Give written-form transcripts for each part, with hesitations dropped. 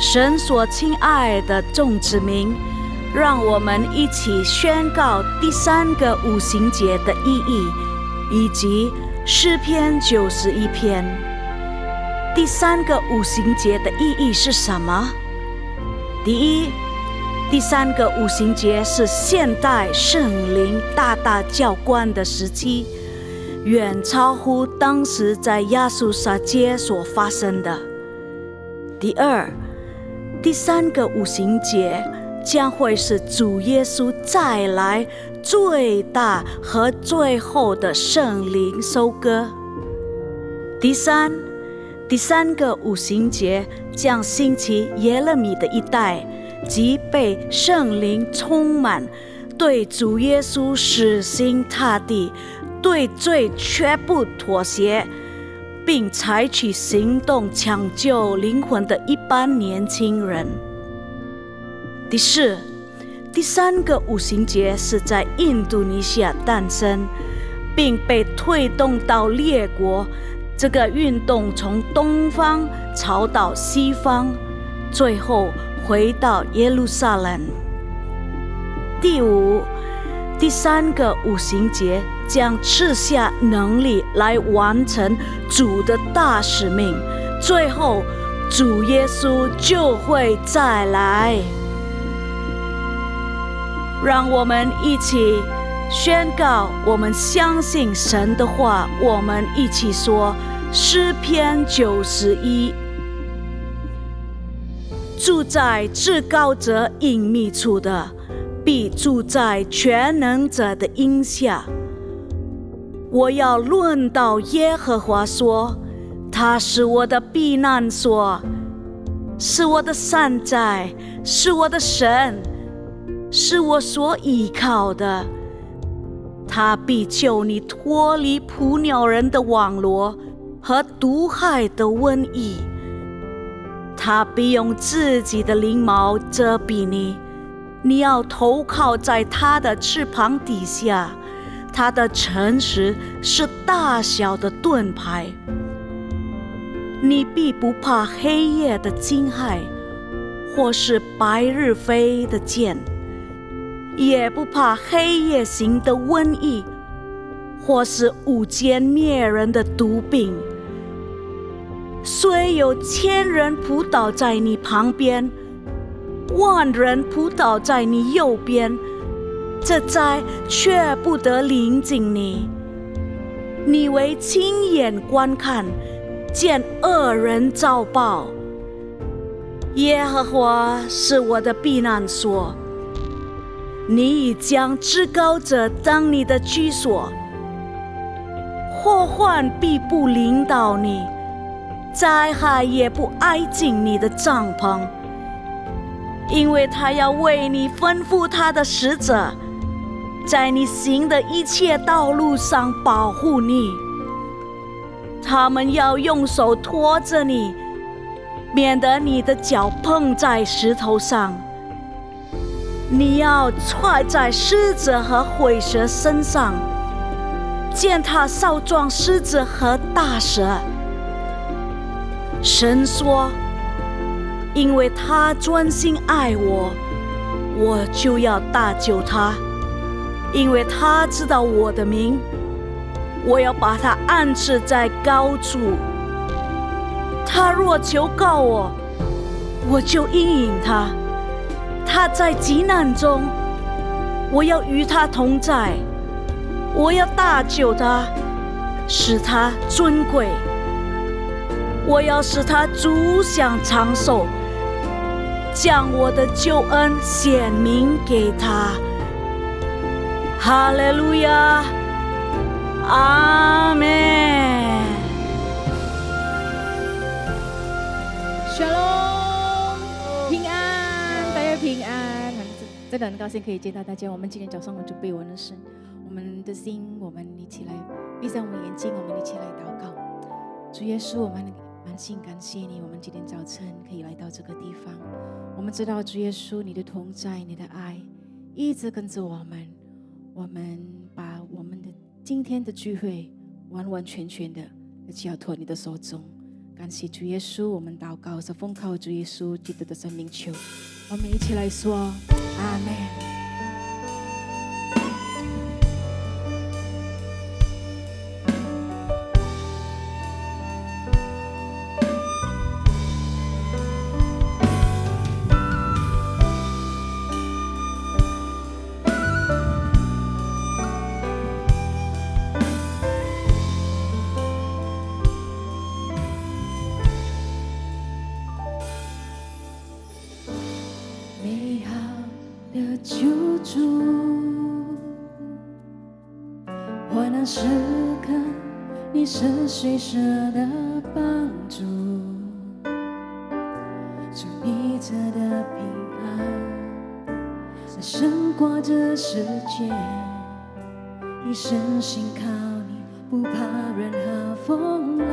神所亲爱的众子民，让我们一起宣告第3个五旬节的意义，以及诗篇91篇。第3个五旬节的意义是什么？第一，第3个五旬节是现代圣灵大大浇灌的时期，远超乎当时在亚述撒街所发生的。第二，第3个五旬节将会是主耶稣再来最大和最后的圣灵收割。第三个五旬节将兴起耶勒米的一代，即被圣灵充满，对主耶稣死心塌地，对罪绝不妥协，并采取行动抢救灵魂的一般年轻人。第四，第3个五旬节是在印度尼西亚诞生，并被推动到列国。这个运动从东方朝到西方，最后回到耶路撒冷。第五，第3个五旬节将赐下能力来完成主的大使命，最后主耶稣就会再来。让我们一起宣告，我们相信神的话。我们一起说诗篇91：住在至高者隐秘处的，必住在全能者的荫下。我要论到耶和华说，他是我的避难所，是我的山寨，是我的神，是我所依靠的。他必救你脱离捕鸟人的网罗和毒害的瘟疫。他必用自己的翎毛遮蔽你，你要投靠在他的翅膀底下。他的诚实是大小的盾牌。你必不怕黑夜的惊骇，或是白日飞的箭，也不怕黑夜行的瘟疫，或是午间灭人的毒病。虽有1000人扑倒在你旁边，10000人扑倒在你右边，这灾却不得临近你。你为亲眼观看，见恶人遭报。耶和华是我的避难所，你已将至高者当你的居所。祸患必不临到你，灾害也不挨近你的帐篷，因为他要为你吩咐他的使者，在你行的一切道路上保护你。他们要用手托着你，免得你的脚碰在石头上。你要踹在狮子和虺蛇身上，践踏少壮狮子和大蛇。神说，因为他专心爱我，我就要搭救他。因为他知道我的名，我要把他安置在高处。他若求告我，我就应允他。他在急难中，我要与他同在。我要搭救他，使他尊贵。我要使他足享长寿，将我的救恩显明给他。哈利路亚，阿们。Shalom， 平安，大家平安。真的很高兴可以见到大家。我们今天早上准备完的是我们的心，我们一起来闭上我们眼睛，我们一起来祷告。主耶稣，我们满心感谢你，我们今天早晨可以来到这个地方。我们知道主耶稣，你的同在，你的爱一直跟着我们。我们把我们的今天的聚会完完全全的交托你的手中。感谢主耶稣，我们祷告是奉靠主耶稣基督的生命求，我们一起来说阿们。救主，患难时刻，你是随时的帮助，主你赐的平安，胜过这世界。一生信靠你，不怕任何风浪。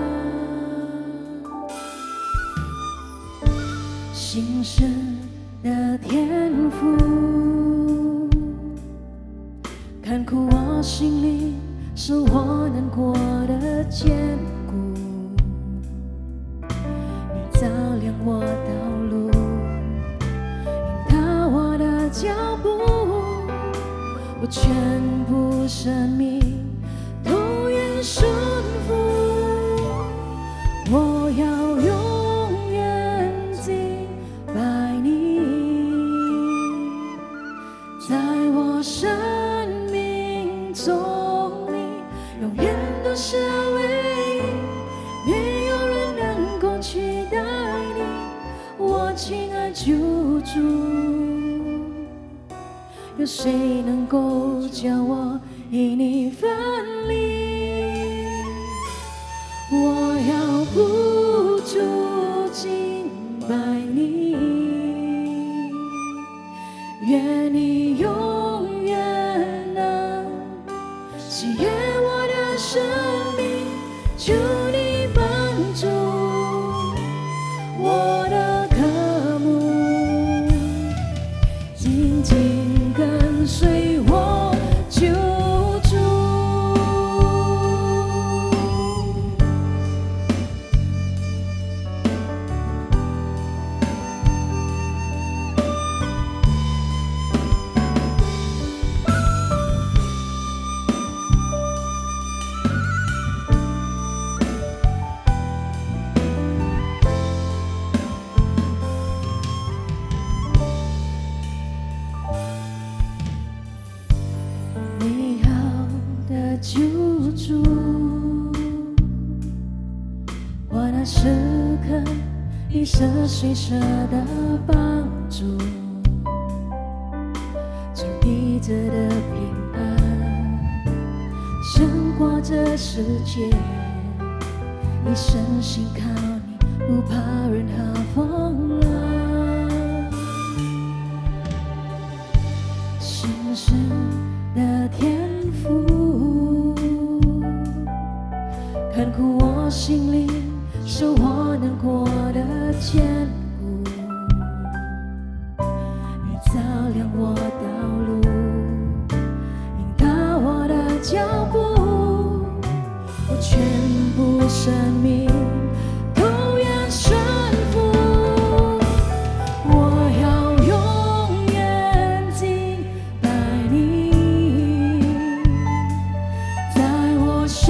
新生的天父，看苦我心里，是我难过的坚固。你照亮我道路，引导我的脚步，我全部生命都愿顺服。我要永远敬拜你，在我生命中你永远都是唯一，没有人能够取代你，我亲爱救主。有谁能够叫我与你分离？我要不住敬拜你，愿你永远能喜悦我的生命，求你帮助我的渴慕，紧紧跟随我救主。美好的救主，患难时刻你是随时的帮助，主你赐的平安胜过这世界，一生信靠你，不怕任何风浪。新生的天父，看苦我心里，是我难过的坚固。你照亮我道路，引导我的脚步，我全部生命都愿顺服。我要永远敬拜你，在我生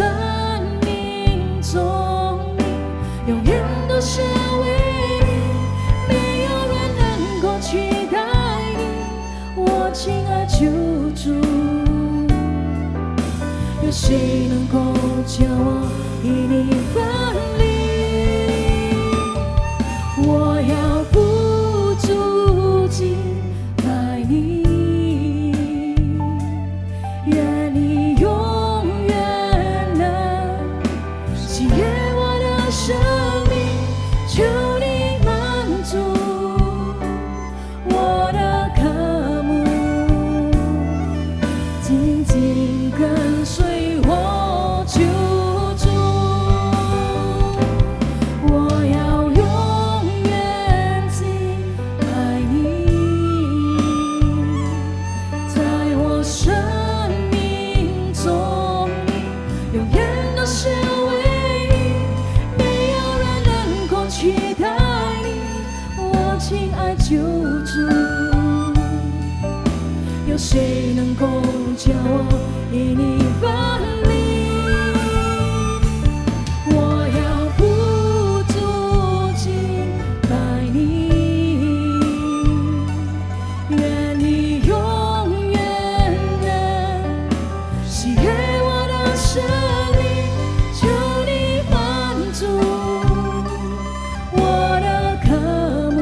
命中你永远都是唯一，没有人能够取代你，我亲爱救主。有谁能够叫我与你分离？我要不住敬拜你，愿你永远能喜悦我的生命，求你满足我的渴慕，紧紧跟随我救主。亲爱救主，有谁能够叫我与你分离？我要不住敬拜你，愿你永远能喜悦我的生命，求你满足我的渴慕，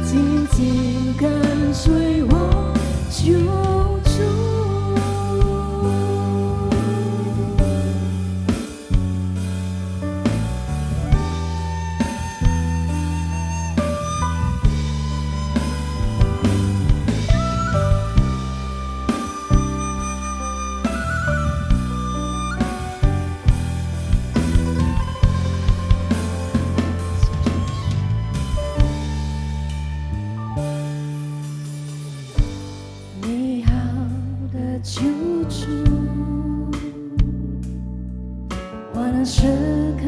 紧紧跟随我救主。美好的救主，我能时刻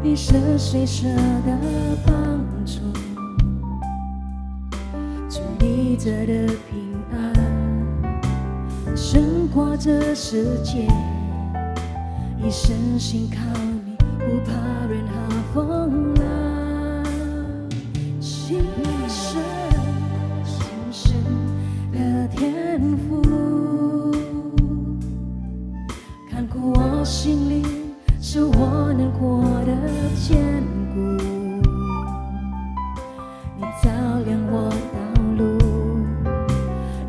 你是随时的帮助，主你这的平安胜过这世界，一生信靠你，不怕任何风浪，心神的天赋，看顾我心灵，使我能活得坚固。你照亮我道路，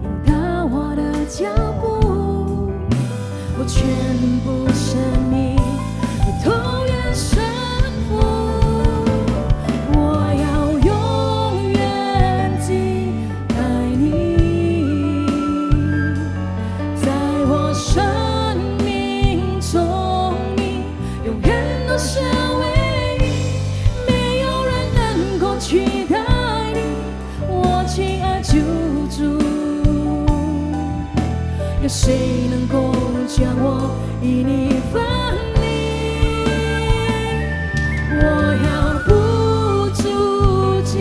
引导我的脚步，我全部生命我都愿顺服。我要永远敬拜你，在我生命中你永远都是唯一，没有人能够取代你，我亲爱救主，有谁能够将我与你分离？我要不住敬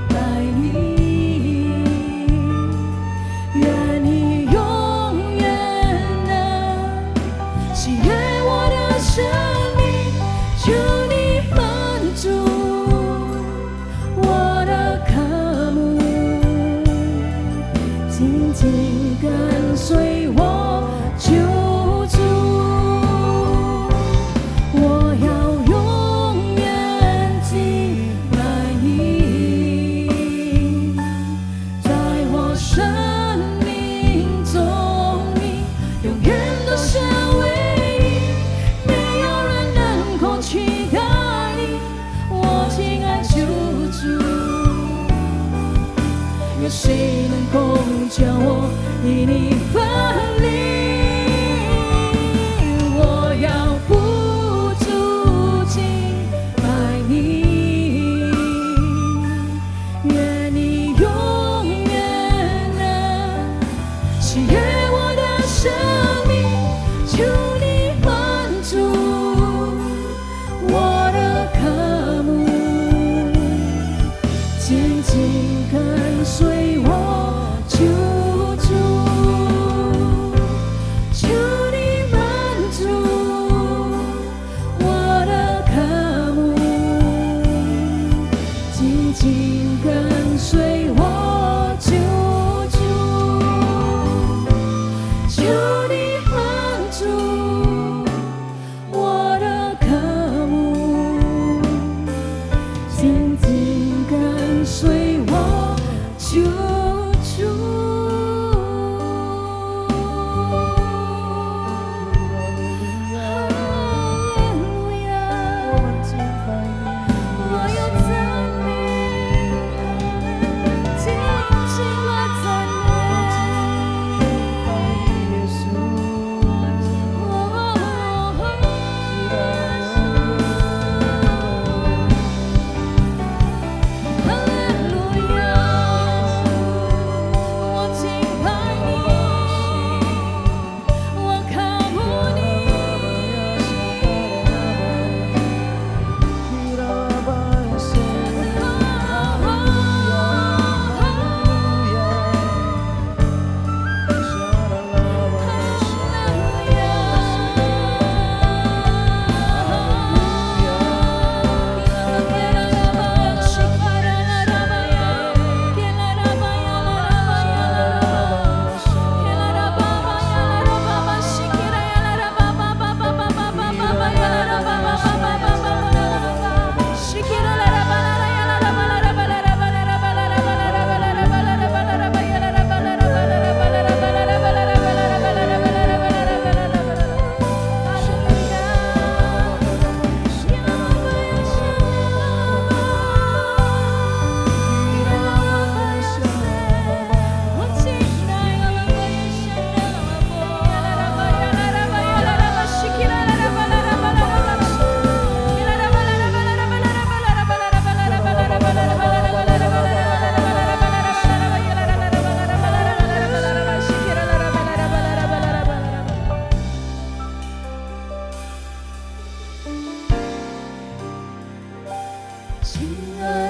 拜你，愿你永远能喜悦我的生命，求你满足我的渴慕，紧紧跟随我救主。我要永远敬拜你，在我生命中你永远都是唯一，没有人能够取代你，我亲爱救主，有谁能够将我与你分离？我要不住敬拜你，愿你永远能喜悦我的生命，求你满足我的渴慕，紧紧跟随我救主，求你满足我的渴慕，紧紧跟随我救主，求你满足我的渴慕，紧紧跟随我救主。哈利路亚，我要赞美。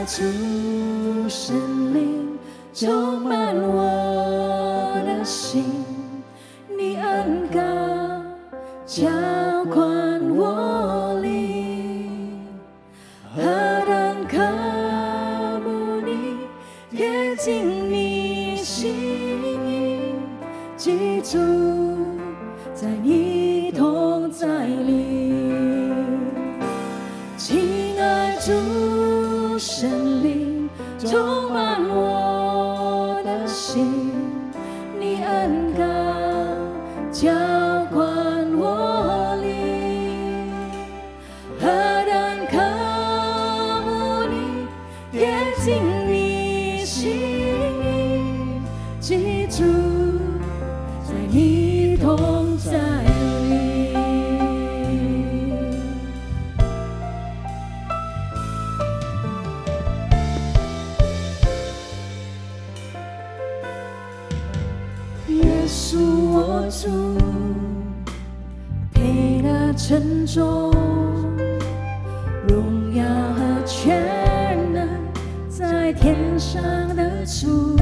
主圣灵充满我的心，你恩膏浇灌我灵，何等渴慕你，贴近你心意，记住在你同在里。亲爱主圣灵充满我的心，你恩膏浇灌我灵，何等渴慕你，贴近你心意，记住在你同在里。耶稣我主，配得沉重，荣耀和全能在天上的主，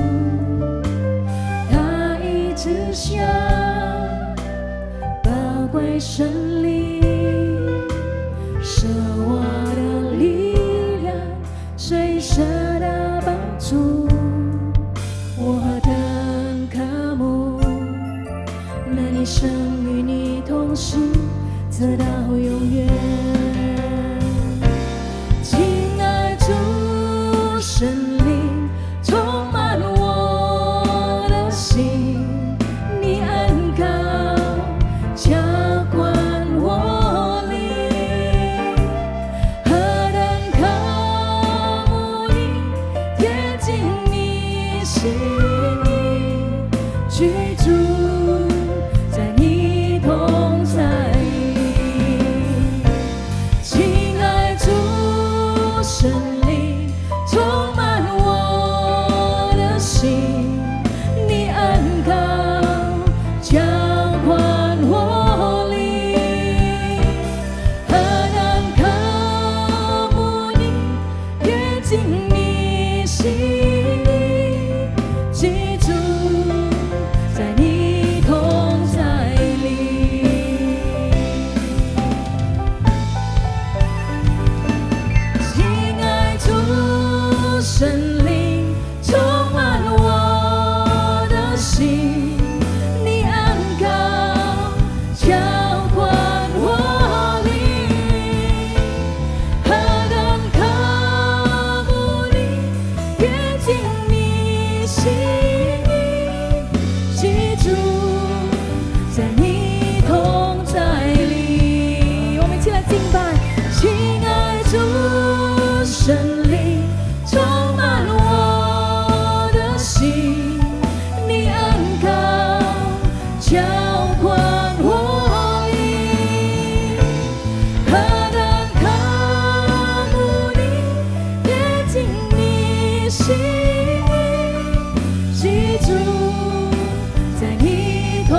他一直想宝贵胜利，是我的力量，随时的帮助，我何等渴慕能一生与你同行，直到永远。亲爱主圣灵充满我的心，你恩膏浇灌我灵，何等渴慕你，贴近你心意，居住在你同在里。亲爱主圣灵充满我的心，你恩膏浇灌我灵，何等渴慕你，贴近你心意，记住在你同在里。亲爱主圣灵充满我的心，你恩膏浇灌我灵，何等渴慕你，贴近你心意，记住在你同在里。我们一起来敬拜。亲爱主圣灵充满我的心，你恩膏浇灌我灵，何等渴慕你，贴近你心意，记住在你同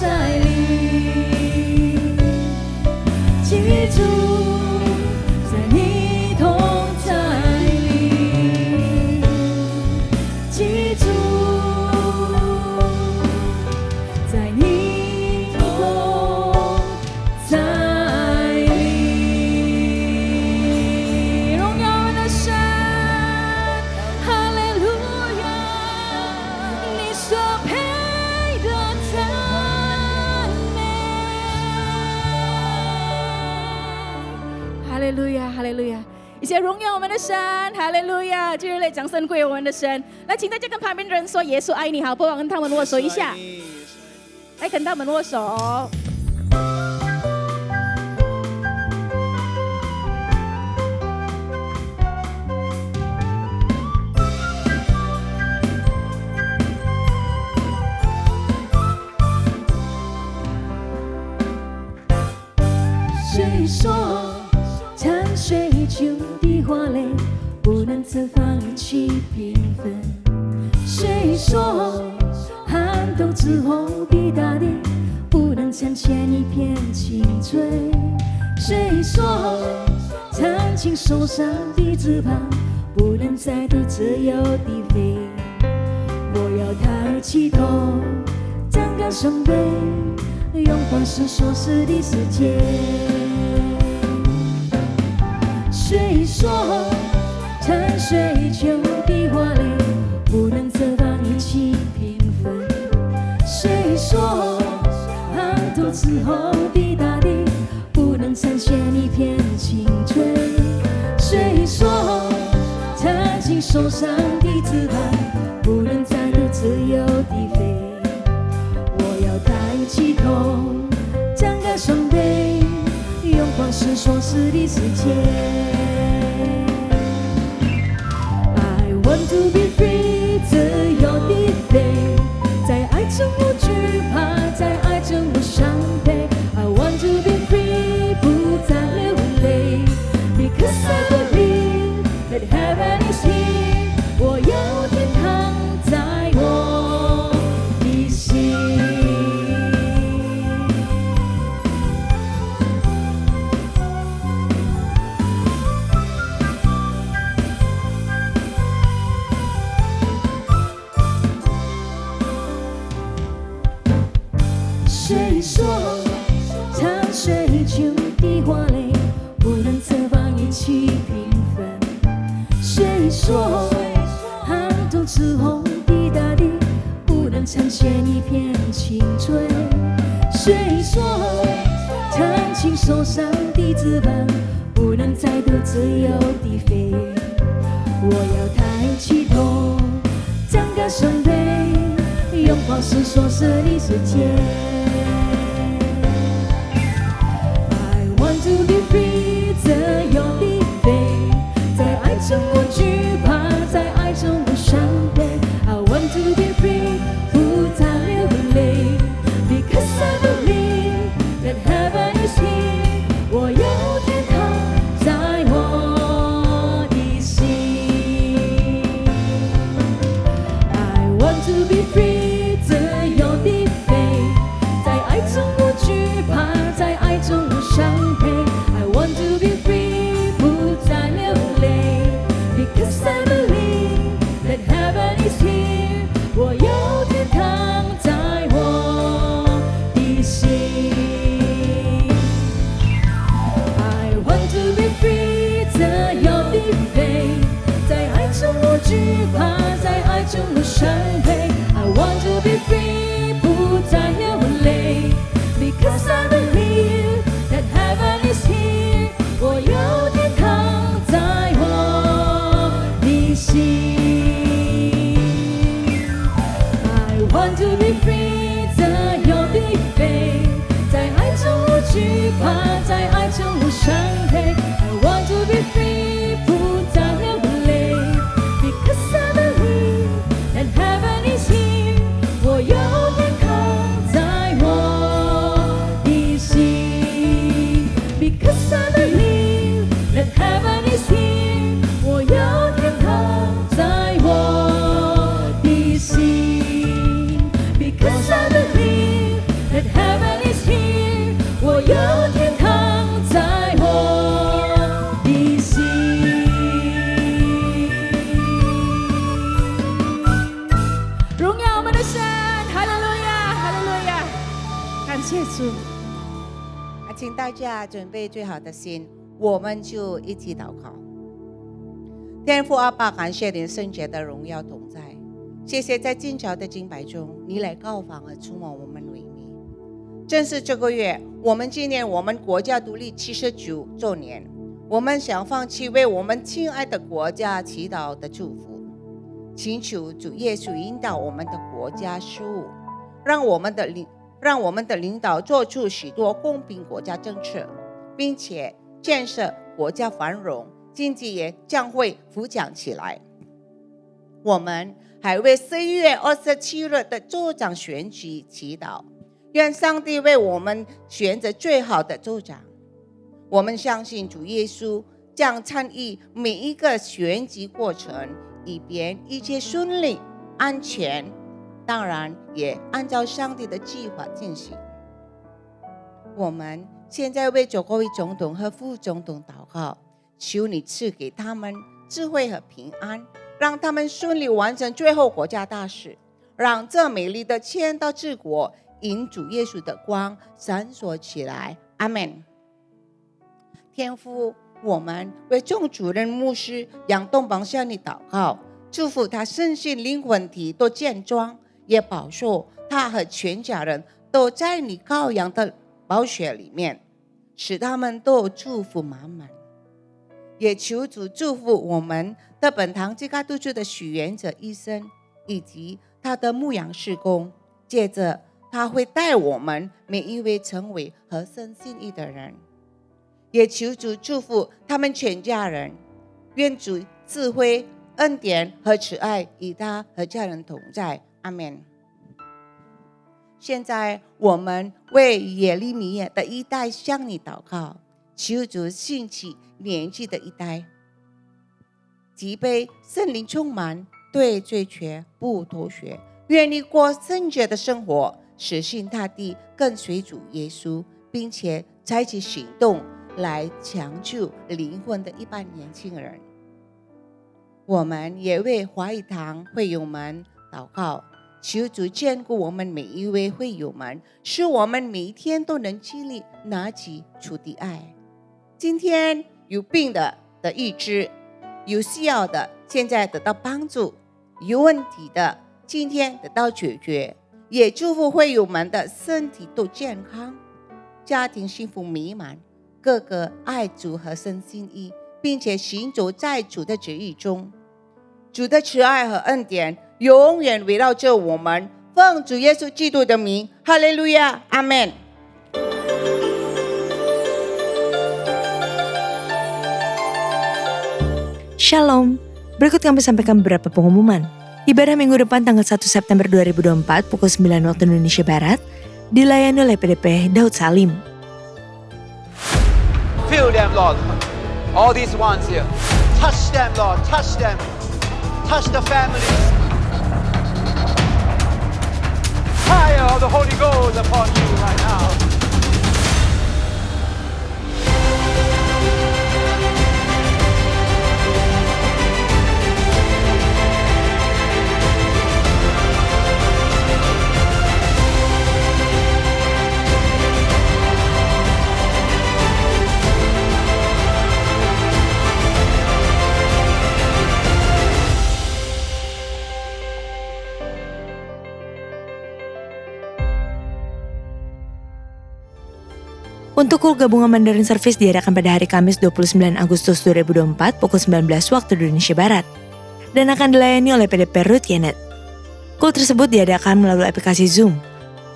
在里，记住在你同在里，记住在你同在里。荣耀我们的神，哈利路亚，你所配的赞美。哈利路亚，哈利路亚！一切荣耀我们的神，哈利路亚！今日来掌声归我们的神。来，请大家跟旁边的人说：“耶稣爱你。”好，不妨跟他们握手一下。来，跟他们握手。谁说掺水酒的花蕾不能绽放一起缤纷？谁说寒冬之后的大地不能展现一片青翠？谁说曾经受伤的翅膀不能再度自由地飞。我要抬起头，张开双臂，拥抱是所是的世界。谁说沉睡中的花蕾不能责把一起平分？谁说寒冬之后的大地不能残缺一片青春？谁说曾经受伤的翅膀不能再度自由地飞？我要抬起头，张开双臂，拥抱是所是的世界。I want to be free， 自由地飞，在爱中无惧怕，在爱中无伤悲。I want to be free， 不再流泪 ，Because I believe that heaven is here， 我有天堂在我的心。谁说沉睡中的花蕾不能责把一起平分？谁说寒冬之后的大地不能残缺一片青春？谁说曾经受伤的翅膀不能再度自由地飞？我要抬起头，张开双臂，拥抱是所是的世界。I want to be free， 自由地飞，在爱中无惧怕，在爱中无伤悲。I want to be free， 不再流泪 ，Because I believe that heaven is here， 我有天堂在我的心。I want to be free， 自由地飞，在爱中无惧怕，在爱中无伤悲。I want to be free， 不再流泪 ，Because I believe that heaven is here， 我有天堂在我的心。I want to be free， 自由地飞，在爱中无惧怕，在爱中无伤悲。I want to be free， 不再流泪 ，Because I believe that heaven is here， 我有天堂在我的心。I want to be free， 自由地飞，在爱中无惧怕，在爱中无伤悲。I want to be free， 不再流泪 ，Because I believe that heaven is here， 我有天堂在我的心。Because I believe that heaven is here， 我有天堂在我的心。Because I believe that heaven is here， 我有天堂在我的心。荣耀我们的神，哈利路亚，哈利路亚，感谢主。请大家准备最好的心，我们就一起祷告。天父阿爸，感谢您圣洁的荣耀同在，谢谢在今朝的敬拜中，你来告访和触摸我们为你。正是这个月，我们纪念我们国家独立79周年，我们想放弃为我们亲爱的国家祈祷的祝福，请求主耶稣引导我们的国家事务，让我们的领导做出许多公平国家政策，并且建设国家繁荣，经济也将会复强起来。我们还为11月27日的州长选举祈祷，愿上帝为我们选择最好的州长。我们相信主耶稣将参与每一个选举过程，以便一切顺利安全，当然也按照上帝的计划进行。我们现在为9位总统和副总统祷告，求你赐给他们智慧和平安，让他们顺利完成最后国家大事，让这美丽的签到治国，因主耶稣的光闪烁起来。阿们。天父，我们为众主任牧师杨东榜向你祷告，祝福他身心灵魂体都健壮，也保守他和全家人都在你羔羊的宝血里面，使他们都祝福满满。也求主祝福我们的本堂基督徒的许愿者医生，以及他的牧养事工，接着他会带我们每一位成为合身心意的人。也求主祝福他们全家人，愿主智慧、恩典和慈爱与他和家人同在。阿们。现在我们为耶利米亚的一代向你祷告，求主兴起年纪的一代，即被圣灵充满，对罪绝不妥协，愿意过圣洁的生活，死心塌地跟随主耶稣，并且采取行动来抢救灵魂的一般年轻人。我们也为华语堂会友们祷告，求主眷顾我们每一位会友们，使我们每一天都能经历拿起主的爱。今天有病的医治，有需要的现在得到帮助，有问题的今天得到解决。也祝福会友们的身体都健康，家庭幸福美满，个个爱主和身心意，并且行走在主的旨意中。主的慈爱和恩典永远围绕着我们，奉主耶稣基督的名，哈利路亚，阿们。Shalom, berikut kami sampaikan beberapa pengumuman. Ibadah minggu depan tanggal 1 September 2024 pukul 9 waktu Indonesia Barat dilayani oleh PDP Daud Salim. Fill them, Lord. All these ones here. Touch them, Lord. Touch them. Touch the families. Fire of the Holy Ghost upon you right now. Untuk kul gabungan Mandarin Service diadakan pada hari Kamis 29 Agustus 2024 pukul 19 waktu Indonesia Barat dan akan dilayani oleh PDP Ruth Yenet. Kul tersebut diadakan melalui aplikasi Zoom.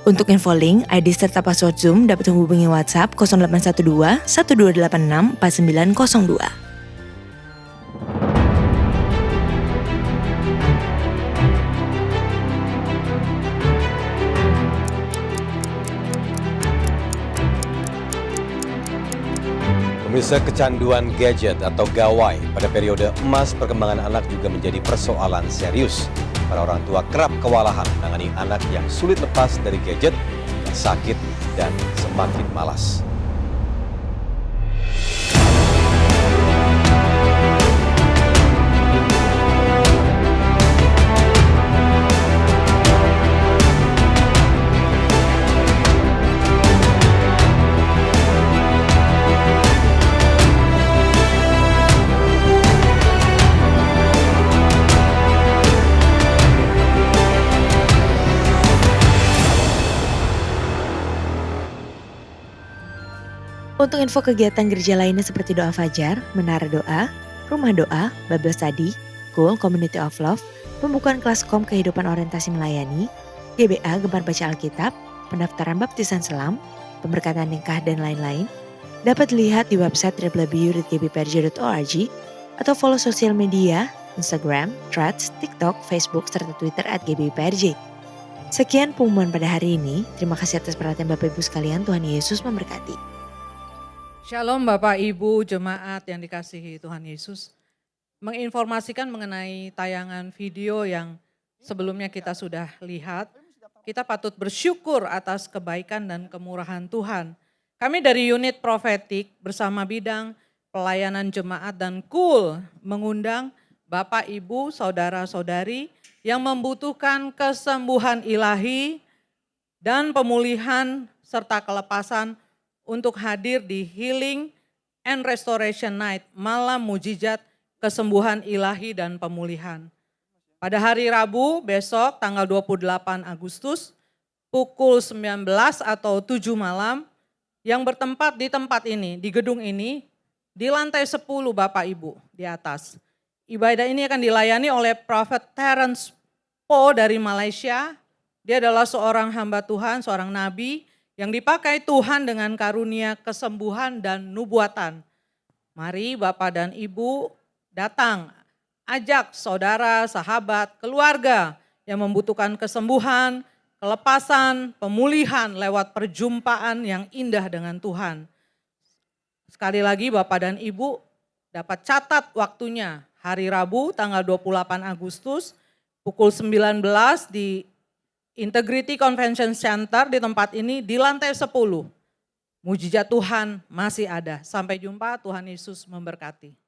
Untuk info link, ID serta password Zoom dapat menghubungi WhatsApp 0812 1286 4902. Pemirsa, kecanduan gadget atau gawai pada periode emas perkembangan anak juga menjadi persoalan serius. Para orang tua kerap kewalahan menangani anak yang sulit lepas dari gadget, yang sakit dan semakin malas. Untuk info kegiatan gereja lainnya seperti doa fajar, menara doa, rumah doa, Bible study, Kul, Community of Love, pembukaan kelas kom kehidupan orientasi melayani, GBA, Gemar Baca Alkitab, pendaftaran baptisan selam, pemberkatan nikah dan lain-lain, dapat dilihat di website www.gbprj.org atau follow sosial media, Instagram, Threads, TikTok, Facebook, serta Twitter @gbprj. Sekian pengumuman pada hari ini. Terima kasih atas perhatian Bapak Ibu sekalian. Tuhan Yesus memberkati. Shalom Bapak Ibu jemaat yang dikasihi Tuhan Yesus. Menginformasikan mengenai tayangan video yang sebelumnya kita sudah lihat. Kita patut bersyukur atas kebaikan dan kemurahan Tuhan. Kami dari unit prophetik bersama bidang pelayanan jemaat dan KUL mengundang Bapak, Ibu, Saudara-saudari yang membutuhkan kesembuhan ilahi dan pemulihan serta kelepasan untuk hadir di Healing and Restoration Night, malam mujizat kesembuhan ilahi dan pemulihan. Pada hari Rabu besok tanggal 28 Agustus pukul 19 atau 7 malam yang bertempat di tempat ini, di gedung ini, di lantai 10 Bapak Ibu di atas. Ibadah ini akan dilayani oleh Prophet Terence Po dari Malaysia. Dia adalah seorang hamba Tuhan, seorang nabi yang dipakai Tuhan dengan karunia kesembuhan dan nubuatan. Mari Bapak dan Ibu datang, ajak saudara, sahabat, keluarga yang membutuhkan kesembuhan, kelepasan, pemulihan lewat perjumpaan yang indah dengan Tuhan. Sekali lagi Bapak dan Ibu dapat catat waktunya, hari Rabu tanggal 28 Agustus pukul 19 di Integrity Convention Center di tempat ini di lantai 10. Mujizat Tuhan masih ada. Sampai jumpa, Tuhan Yesus memberkati.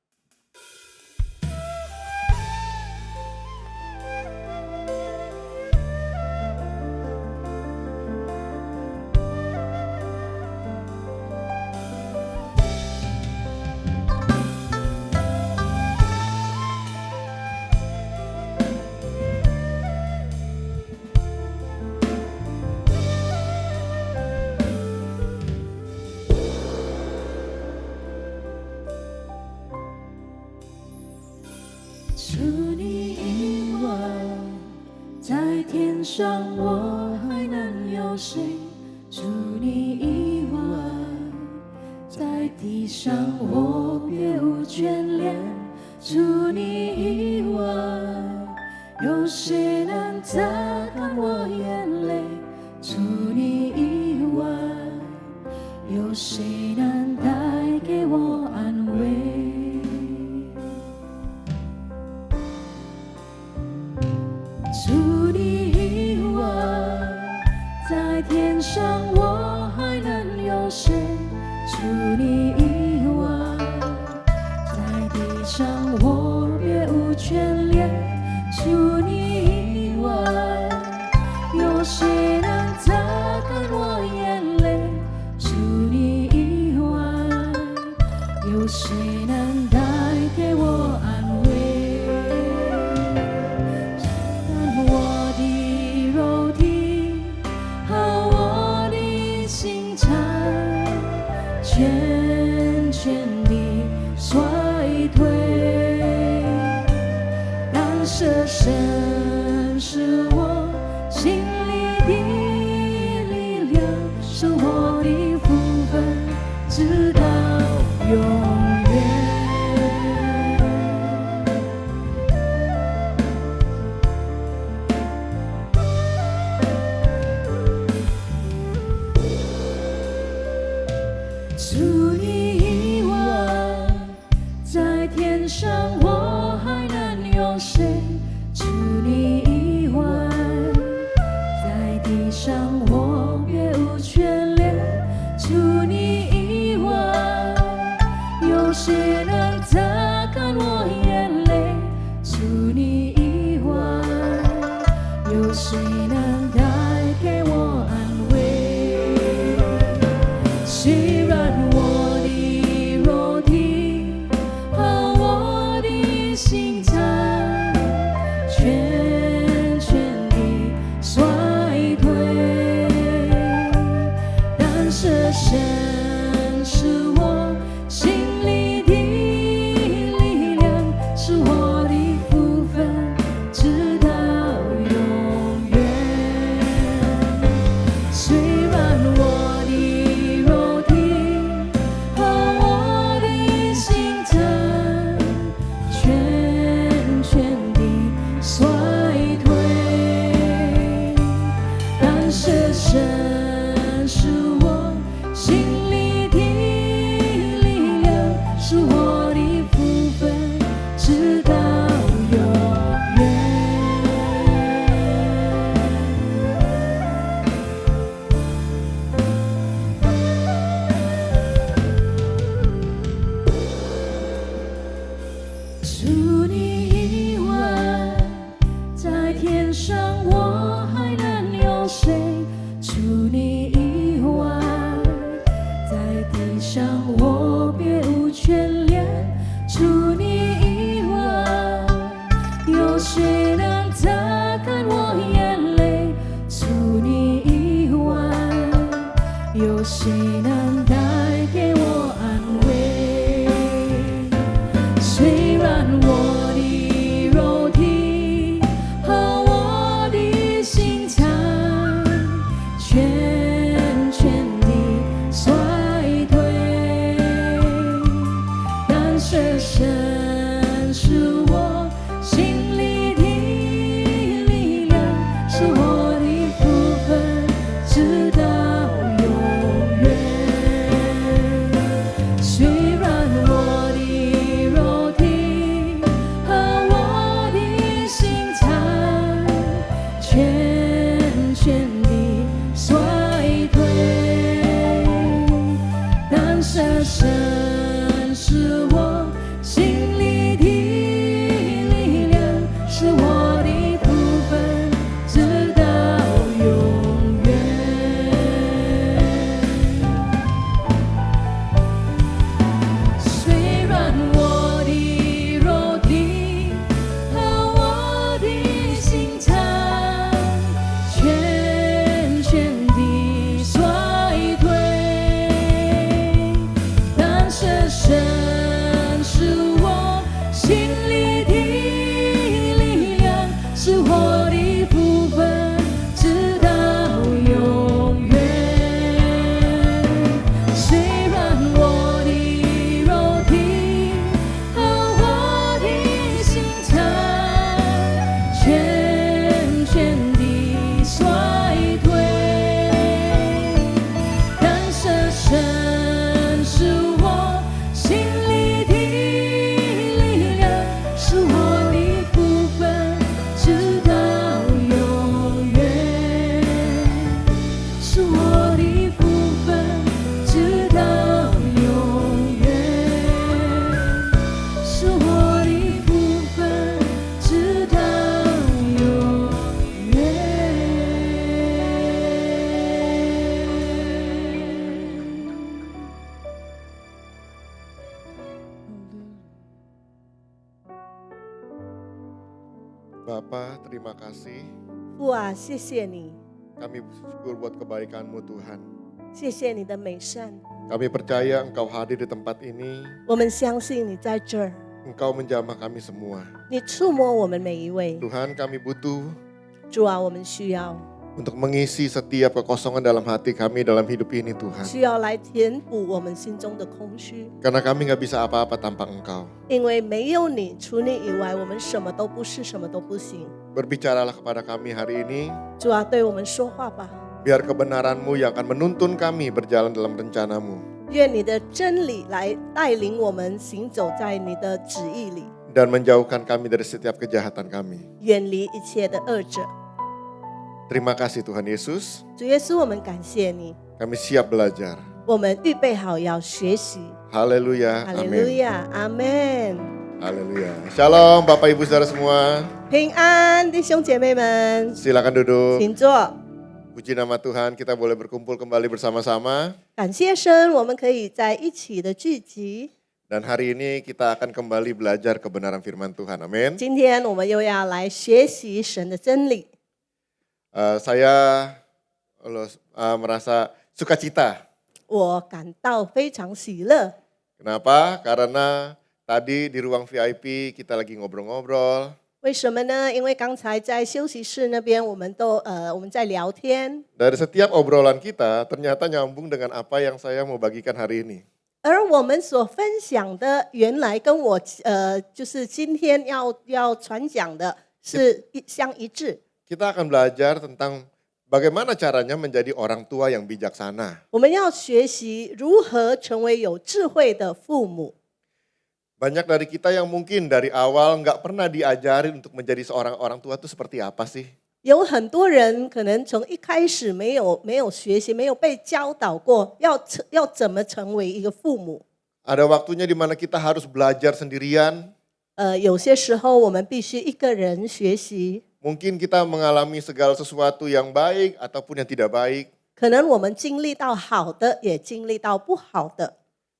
谁能擦干我眼泪？除你以外，有谁能带给我安慰？虽然我的肉体和我的心肠全地衰退，但是神是我心里的力量，是我的福分，直到永远。虽然我的肉体和我的心肠全地衰退，但是神是我心里的力量，是我的福分，直到永远。虽然我的肉体和我的心肠全地衰退，但是神是我心里的力量，是我的福分，直到永远。虽然我的肉体和我的心肠全地衰退，但是神是我心里的力量，是我的福分，直到永远，是我的福分，直到永远，是我的福分，直到永远。 Bapa, terima kasih. 父啊，谢谢你， Kami bersyukur buat kebaikan-Mu Tuhan. 谢谢你的美善， Kami percaya Engkau hadir di tempat ini. 我们相信你在这儿， Engkau menjamah kami semua. 你触摸我们每一位。 Tuhan, kami butuh 主啊，我们需要 untuk mengisi setiap kekosongan dalam hati kami dalam hidup ini Tuhan. 需要来填补我们心中的空虚， Karena kami gak bisa apa-apa tanpa Engkau. 因为没有你，除你以外，我们什么都不是，什么都不行。 Berbicaralah kepada kami hari ini. 主啊，对我们说话吧， Biar kebenaran-Mu yang akan menuntun kami berjalan dalam rencana-Mu. 愿你的真理来带领我们行走在你的旨意里， Dan menjauhkan kami dari setiap kejahatan kami. 远离一切的恶者。 Terima kasih Tuhan Yesus. 主耶稣，我们感谢你， Kami siap belajar. 我们预备好要学习。 Haleluya. 哈利路 Amin. 亚，阿门。 Haleluya. Shalom Bapak Ibu Saudara semua. 平安，弟兄姐妹们， Silakan duduk. 请坐。 Puji nama Tuhan, kita boleh berkumpul kembali bersama-sama. 感谢神，我们可以在一起的聚集。 Dan hari ini kita akan kembali belajar kebenaran firman Tuhan. Amin. 今天我们又要来学习神的真理。 Saya merasa sukacita. 我感到非常喜乐， Kenapa? Karena tadi di ruang VIP kita lagi ngobrol-ngobrol. 为什么呢？因为刚才在休息室那边，我们在聊天， Dari setiap obrolan kita ternyata nyambung dengan apa yang saya mau bagikan hari ini. 而我们所分享的，原来跟我就是今天要传讲的是相一致。 Kita akan belajar tentang bagaimana caranya menjadi orang tua yang bijaksana. 我们要学习如何成为有智慧的父母。 Banyak dari kita yang mungkin dari awal nggak pernah diajarin untuk menjadi seorang orang tua itu seperti apa sih? 有很多人可能从一开始没有学习，没有被教导过要怎么成为一个父母。 Ada waktunya di mana kita harus belajar sendirian. 有些时候我们必须一个人学习， Mungkin kita mengalami segala sesuatu yang baik ataupun yang tidak baik. 可能我们经历到好的，也经历到不好的。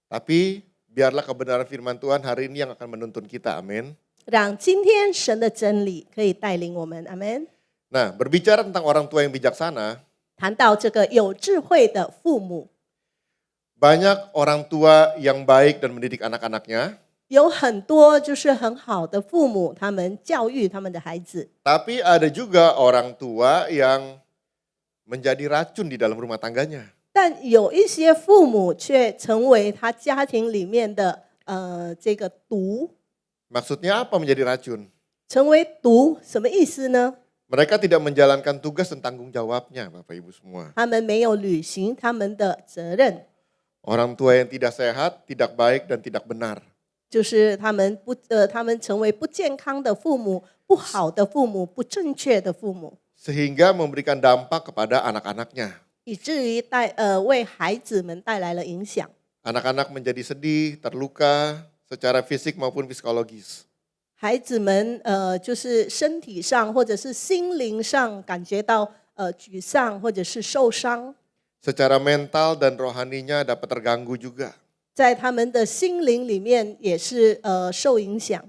Tapi biarlah kebenaran firman Tuhan hari ini yang akan menuntun kita. Amin. 让今天神的真理可以带领我们。阿门。 Nah, berbicara tentang orang tua yang bijaksana, 谈到这个有智慧的父母， banyak orang tua yang baik dan mendidik anak-anaknya, 有很多就是很好的父母，他们教育他们的孩子。 tapi ada juga orang tua yang menjadi racun di dalam rumah tangganya. 但有一些父母却成为他家庭里面的这个毒， Maksudnya apa menjadi racun? 成为毒什么意思呢？ Mereka tidak menjalankan tugas dan tanggung jawabnya, Bapak Ibu semua. 他们没有履行他们的责任， Orang tua yang tidak sehat, tidak baik, dan tidak benar. 就是他们成为不健康的父母、不好的父母、不正确的父母， Sehingga memberikan dampak kepada anak-anaknya. 以至于为孩子们带来了影响。 Anak-anak menjadi sedih, terluka, secara fisik maupun psikologis. 孩子们就是身体上或者是心灵上感觉到沮丧或者是受伤， Secara mental dan rohaninya dapat terganggu juga. 在他们的心灵里面也是受影响。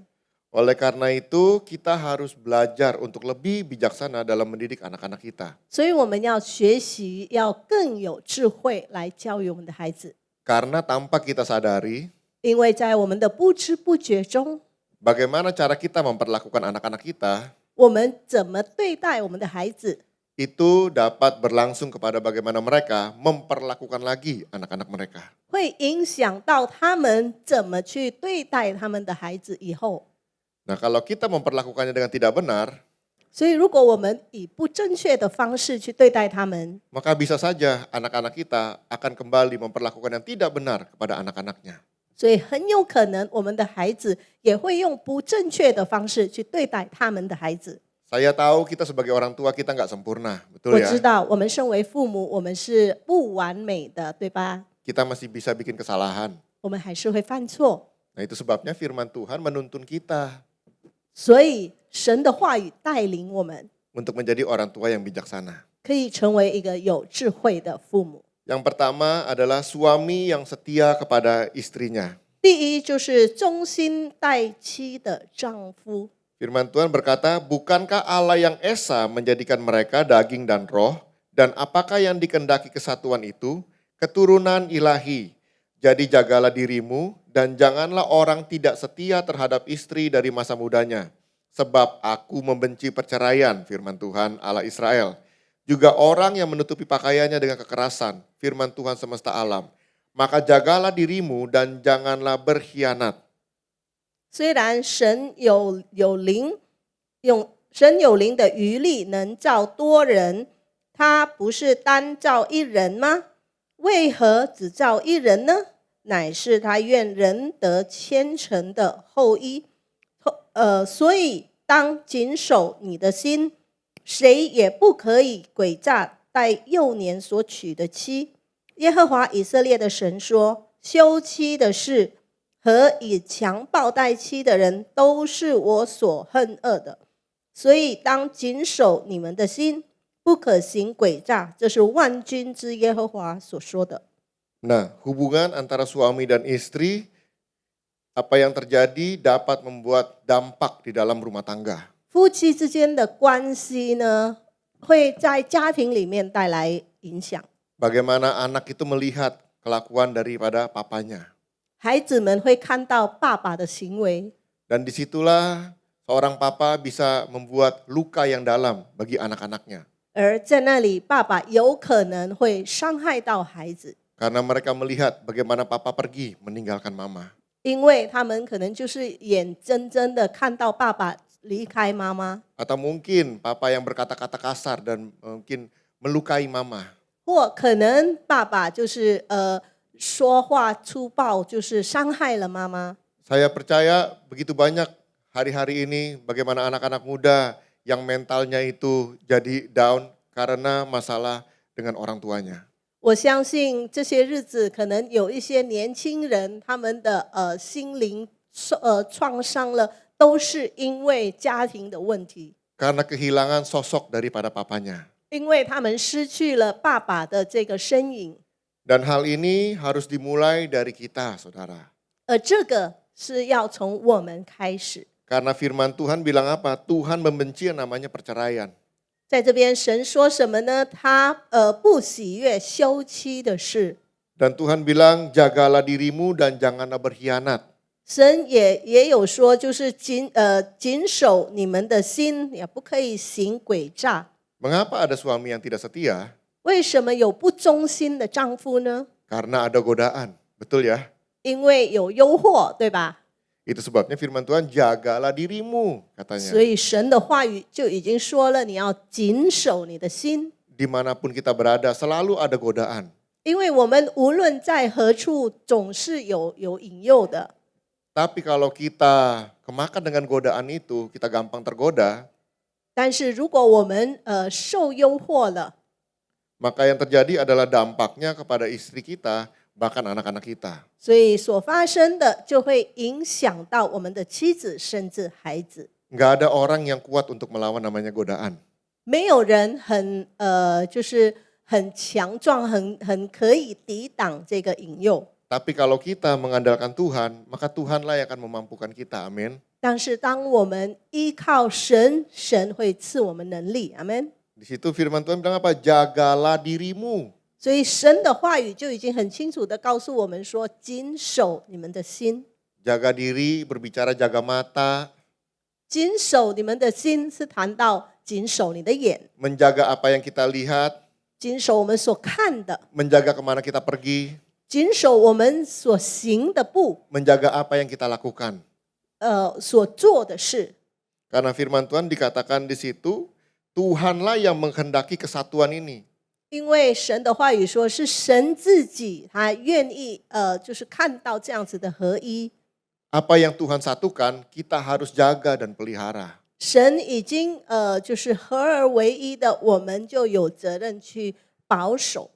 Oleh karena itu, kita harus belajar untuk lebih bijaksana dalam mendidik anak-anak kita. 所以我们要学习，要更有智慧来教育我们的孩子， Karena tanpa kita sadari, 因为在我们的不知不觉中， bagaimana cara kita memperlakukan anak-anak kita, 我们怎么对待我们的孩子， itu dapat berlangsung kepada bagaimana mereka memperlakukan lagi anak-anak mereka. 会影响到他们怎么去对待他们的孩子以后。 Nah, kalau kita memperlakukannya dengan tidak benar, 所以如果我们以不正确的方式去对待他们， maka bisa saja anak-anak kita akan kembali memperlakukan yang tidak benar kepada anak-anaknya. 所以很有可能我们的孩子也会用不正确的方式去对待他们的孩子。 Saya tahu kita sebagai orang tua kita nggak sempurna, 我 betul 知 ya? 道我们身为父母，我们是不完美的，对吧？ Kita masih bisa bikin kesalahan. 我们还是会犯错， Nah, itu sebabnya firman Tuhan menuntun kita 所以神的话语带领我们， untuk menjadi orang tua yang bijaksana. 可以成为一个有智慧的父母。 Yang pertama adalah suami yang setia kepada istrinya. 第一就是忠心待妻的丈夫。 Firman Tuhan berkata, bukankah Allah yang esa menjadikan mereka daging dan roh, dan apakah yang dikehendaki kesatuan itu? Keturunan ilahi. Jadi jagalah dirimu, dan janganlah orang tidak setia terhadap istri dari masa mudanya. Sebab aku membenci perceraian, firman Tuhan Allah Israel. Juga orang yang menutupi pakaiannya dengan kekerasan, firman Tuhan semesta alam. Maka jagalah dirimu dan janganlah berkhianat. 虽然神有灵的余力能造多人，他不是单造一人吗？为何只造一人呢？乃是他愿人得虔诚的后裔。所以当谨守你的心，谁也不可以诡诈待幼年所娶的妻。耶和华以色列的神说：休妻的事和以强暴待妻的人都是我所恨恶的，所以当谨守你们的心，不可行诡诈。这是万军之耶和华所说的。 Nah, hubungan antara suami dan istri, apa yang terjadi dapat membuat dampak di dalam rumah tangga. 夫妻之间的关系呢，会在家庭里面带来影响。 Bagaimana anak itu melihat kelakuan daripada papanya. 孩子们会看到爸爸的行为， Dan disitulah seorang papa bisa membuat luka yang dalam bagi anak-anaknya. 而在那里，爸爸有可能会伤害到孩子， Karena mereka melihat bagaimana papa pergi meninggalkan mama. 因为他们可能就是眼睁睁的看到爸爸离开妈妈， Atau mungkin papa yang berkata-kata kasar dan mungkin melukai mama. 或可能爸爸就是说话粗暴，就是伤害了妈妈。 Saya percaya begitu banyak hari-hari ini bagaimana anak-anak muda yang mentalnya itu jadi down karena masalah dengan orang tuanya. 我相信这些日子可能有一些年轻人，他们的心灵创伤了，都是因为家庭的问题， Karena kehilangan sosok daripada papanya. 因为他们失去了爸爸的这个身影， Dan hal ini harus dimulai dari kita, saudara. 而这个是要从我们开始。Karena firman Tuhan bilang apa? Tuhan membenci yang namanya perceraian. 在这边神说什么呢？他不喜悦休妻的事。 Dan Tuhan bilang, jagalah dirimu dan janganlah berkhianat. 神也有说，就是谨守你们的心，也不可以行诡诈。 Mengapa ada suami yang tidak setia? 为什么有不忠心的丈夫呢？ Karena ada godaan. Betul ya? 因为有诱惑，对吧？ Itu sebabnya firman Tuhan, jagalah dirimu, katanya. 所以神的话语就已经说了，你要谨守你的心， Dimanapun kita berada, selalu ada godaan. 因为我们无论在何处，总是有引诱的。 Tapi kalau kita kemakan dengan godaan itu, kita gampang tergoda, 但是如果我们受诱惑了， maka yang terjadi adalah dampaknya kepada istri kita, bahkan anak-anak kita. 所以所发生的就会影响到我们的妻子，甚至孩子。 Nggak ada orang yang kuat untuk melawan namanya godaan. 没有人就是很强壮，很可以抵挡这个引诱。 Tapi kalau kita mengandalkan Tuhan, maka Tuhanlah yang akan memampukan kita. Amin. 但是当我们依靠神，神会赐我们能力。阿门。 Di situ firman Tuhan bilang apa? Jagalah dirimu. 所以神的话语就已经很清楚的告诉我们说，谨守你们的心。 Jaga diri, berbicara jaga mata, 谨守你们的心是谈到谨守你的眼， menjaga apa yang kita lihat, 谨守我们所看的， menjaga kemana kita pergi, 谨守我们所行的步， menjaga apa yang kita lakukan. 所做的事。 Karena firman Tuhan dikatakan di situ, Tuhanlah yang menghendaki kesatuan ini. 因为神的话语说，是神自己他愿意就是看到这样子的合一。 Apa yang Tuhan satukan, kita harus jaga dan pelihara. 神已经就是合而为一的，我们就有责任去保守。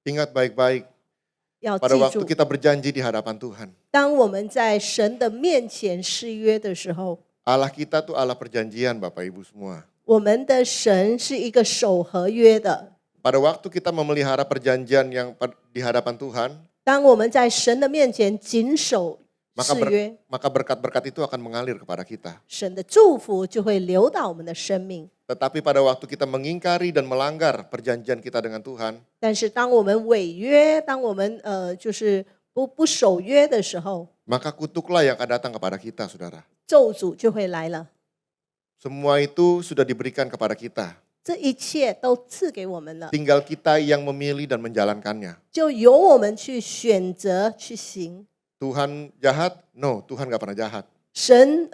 Ingat baik-baik, 要 pada 记 waktu 住， kita berjanji di hadapan Tuhan, 当我们在神的面前誓约的时候， Allah kita tuh Allah perjanjian Bapak Ibu semua. 我们的神是一个守合约的。 Pada waktu kita memelihara perjanjian yang di hadapan Tuhan, 当我们在神的面前谨守 maka, 誓约， maka berkat-berkat itu akan mengalir kepada kita. 神的祝福就会流到我们的生命。 Tetapi pada waktu kita mengingkari dan melanggar perjanjian kita dengan Tuhan, 但是当我们违约，当我们就是不守约的时候， maka kutuklah yang akan datang kepada kita, saudara. 咒诅就会来了。 Semua itu sudah diberikan kepada kita. 这一切都赐给我们了， Tinggal kita yang memilih dan menjalankannya. 就由我们去选择去行。 Tuhan jahat? No, Tuhan gak pernah jahat. 神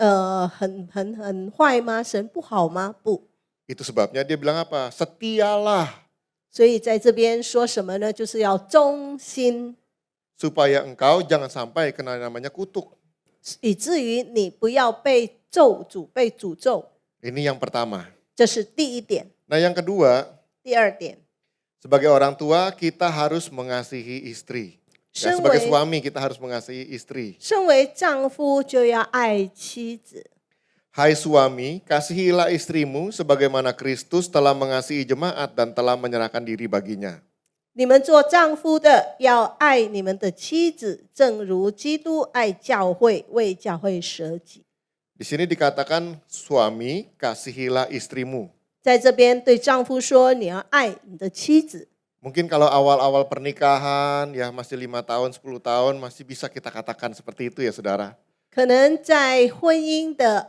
很坏吗？神不好吗？不。 Itu sebabnya dia bilang apa? Setialah 所以在这边说什么呢？就是要忠心， supaya engkau jangan sampai kena namanya kutuk. 以至于你不要被咒诅、被诅咒。 Ini yang pertama. 这是第一点。 Nah yang kedua, 第二点， sebagai orang tua kita harus mengasihi istri. Ya, 身 sebagai 为 suami kita harus mengasihi istri. 身为丈夫就要爱妻子。 Hai suami, kasihilah istrimu sebagaimana Kristus telah mengasihi jemaat dan telah menyerahkan diri baginya. 你们做丈夫的要爱你们的妻子，正如基督爱教会，为教会舍己。 Di sini dikatakan suami, kasihilah istrimu. 在这边对丈夫说，你要爱你的妻子。 Mungkin kalau awal-awal pernikahan ya masih 5 tahun, 10 tahun masih bisa kita katakan seperti itu ya saudara. 可能在婚姻的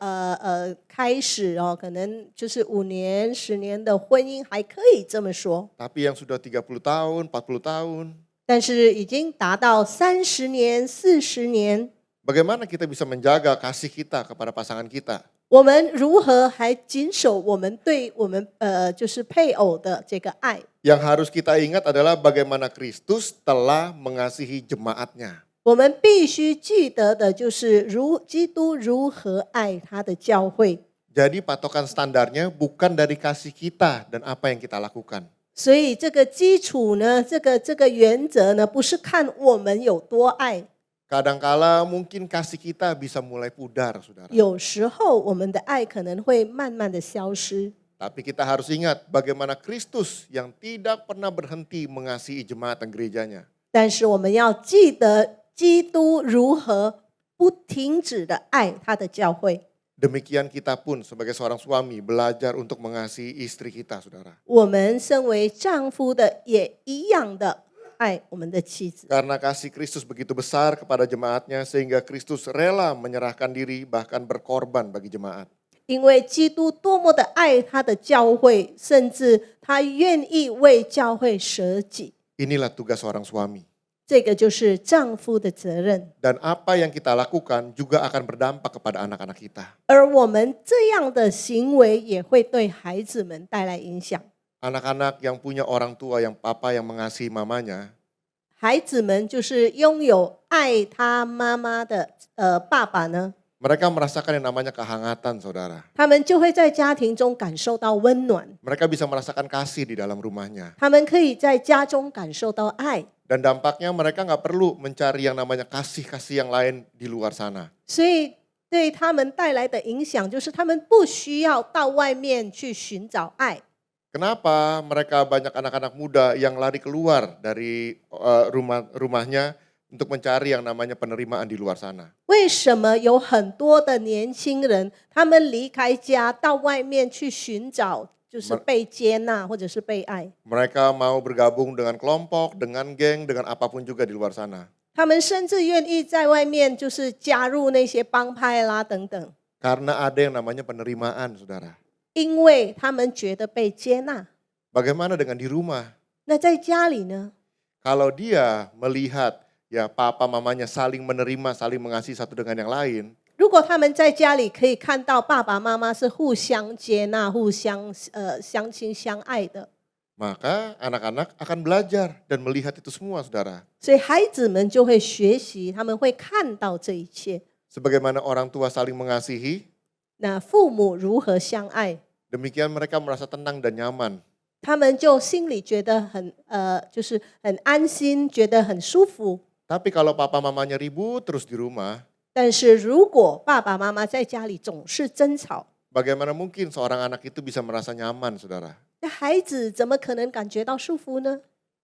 开始哦，可能就是5年、10年的婚姻还可以这么说， Tapi yang sudah 30 tahun, 40 tahun, 但是已经达到30年、40年， bagaimana kita bisa menjaga kasih kita kepada pasangan kita? 我们如何还谨守我们对我们就是配偶的这个爱？ Yang harus kita ingat adalah bagaimana Kristus telah mengasihi jemaatnya. 我们必须记得的就是基督如何爱他的教会。 Jadi patokan standarnya bukan dari kasih kita dan apa yang kita lakukan. 所以这个基础呢，这个原则呢，不是看我们有多爱， Kadangkala mungkin kasih kita bisa mulai pudar, saudara. 有时候我们的爱可能会慢慢的消失。 Tapi kita harus ingat bagaimana Kristus yang tidak pernah berhenti mengasihi jemaat dan gerejanya. 但是我们要记得基督如何不停止的爱他的教会。Demikian kita pun sebagai seorang suami belajar untuk mengasihi istri kita, saudara. 我们身为丈夫的也一样的爱我们的妻子， Karena kasih Kristus begitu besar kepada jemaatnya sehingga Kristus rela menyerahkan diri bahkan berkorban bagi jemaat. 因为基督多么的爱他的教会，甚至他愿意为教会舍己。 Inilah tugas seorang suami. 这个就是丈夫的责任， Dan apa yang kita lakukan juga akan berdampak kepada anak-anak kita. 而我们这样的行为也会对孩子们带来影响。 Anak-anak yang punya orang tua yang papa yang mengasihi mamanya, 孩子们就是拥有爱他妈妈的爸爸呢， mereka merasakan yang namanya kehangatan, saudara. 他们就会在家庭中感受到温暖， Mereka bisa merasakan kasih di dalam rumahnya. 他们可以在家中感受到爱。 Dan dampaknya mereka nggak perlu mencari yang namanya kasih-kasih yang lain di luar sana. 所以对他们带来的影响就是他们不需要到外面去寻找爱。 Kenapa mereka banyak anak-anak muda yang lari keluar dari rumahnya untuk mencari yang namanya penerimaan di luar sana? 为什么有很多的年轻人他们离开家到外面去寻找就是被接纳或者是被爱？ Mereka mau bergabung dengan kelompok, dengan geng, dengan apapun juga di luar sana. 他们甚至愿意在外面就是加入那些帮派啦等等， Karena ada yang namanya penerimaan, saudara. 因为他们觉得被接纳。 Bagaimana dengan di rumah? 那在家里呢？ Kalau dia melihat ya papa mamanya saling menerima, saling mengasihi satu dengan yang lain, 如果他们在家里可以看到爸爸妈妈是互相接纳、互相相亲相爱的， maka anak-anak akan belajar dan melihat itu semua, saudara. 所以孩子们就会学习，他们会看到这一切。 Sebagaimana orang tua saling mengasihi, 那父母如何相爱， demikian mereka merasa tenang dan nyaman. 他们就心里觉得就是很安心，觉得很舒服。 Tapi kalau papa mamanya ribut terus di rumah, 但是如果爸爸妈妈在家里总是争吵， bagaimana mungkin seorang anak itu bisa merasa nyaman, saudara? 那孩子怎么可能感觉到舒服呢？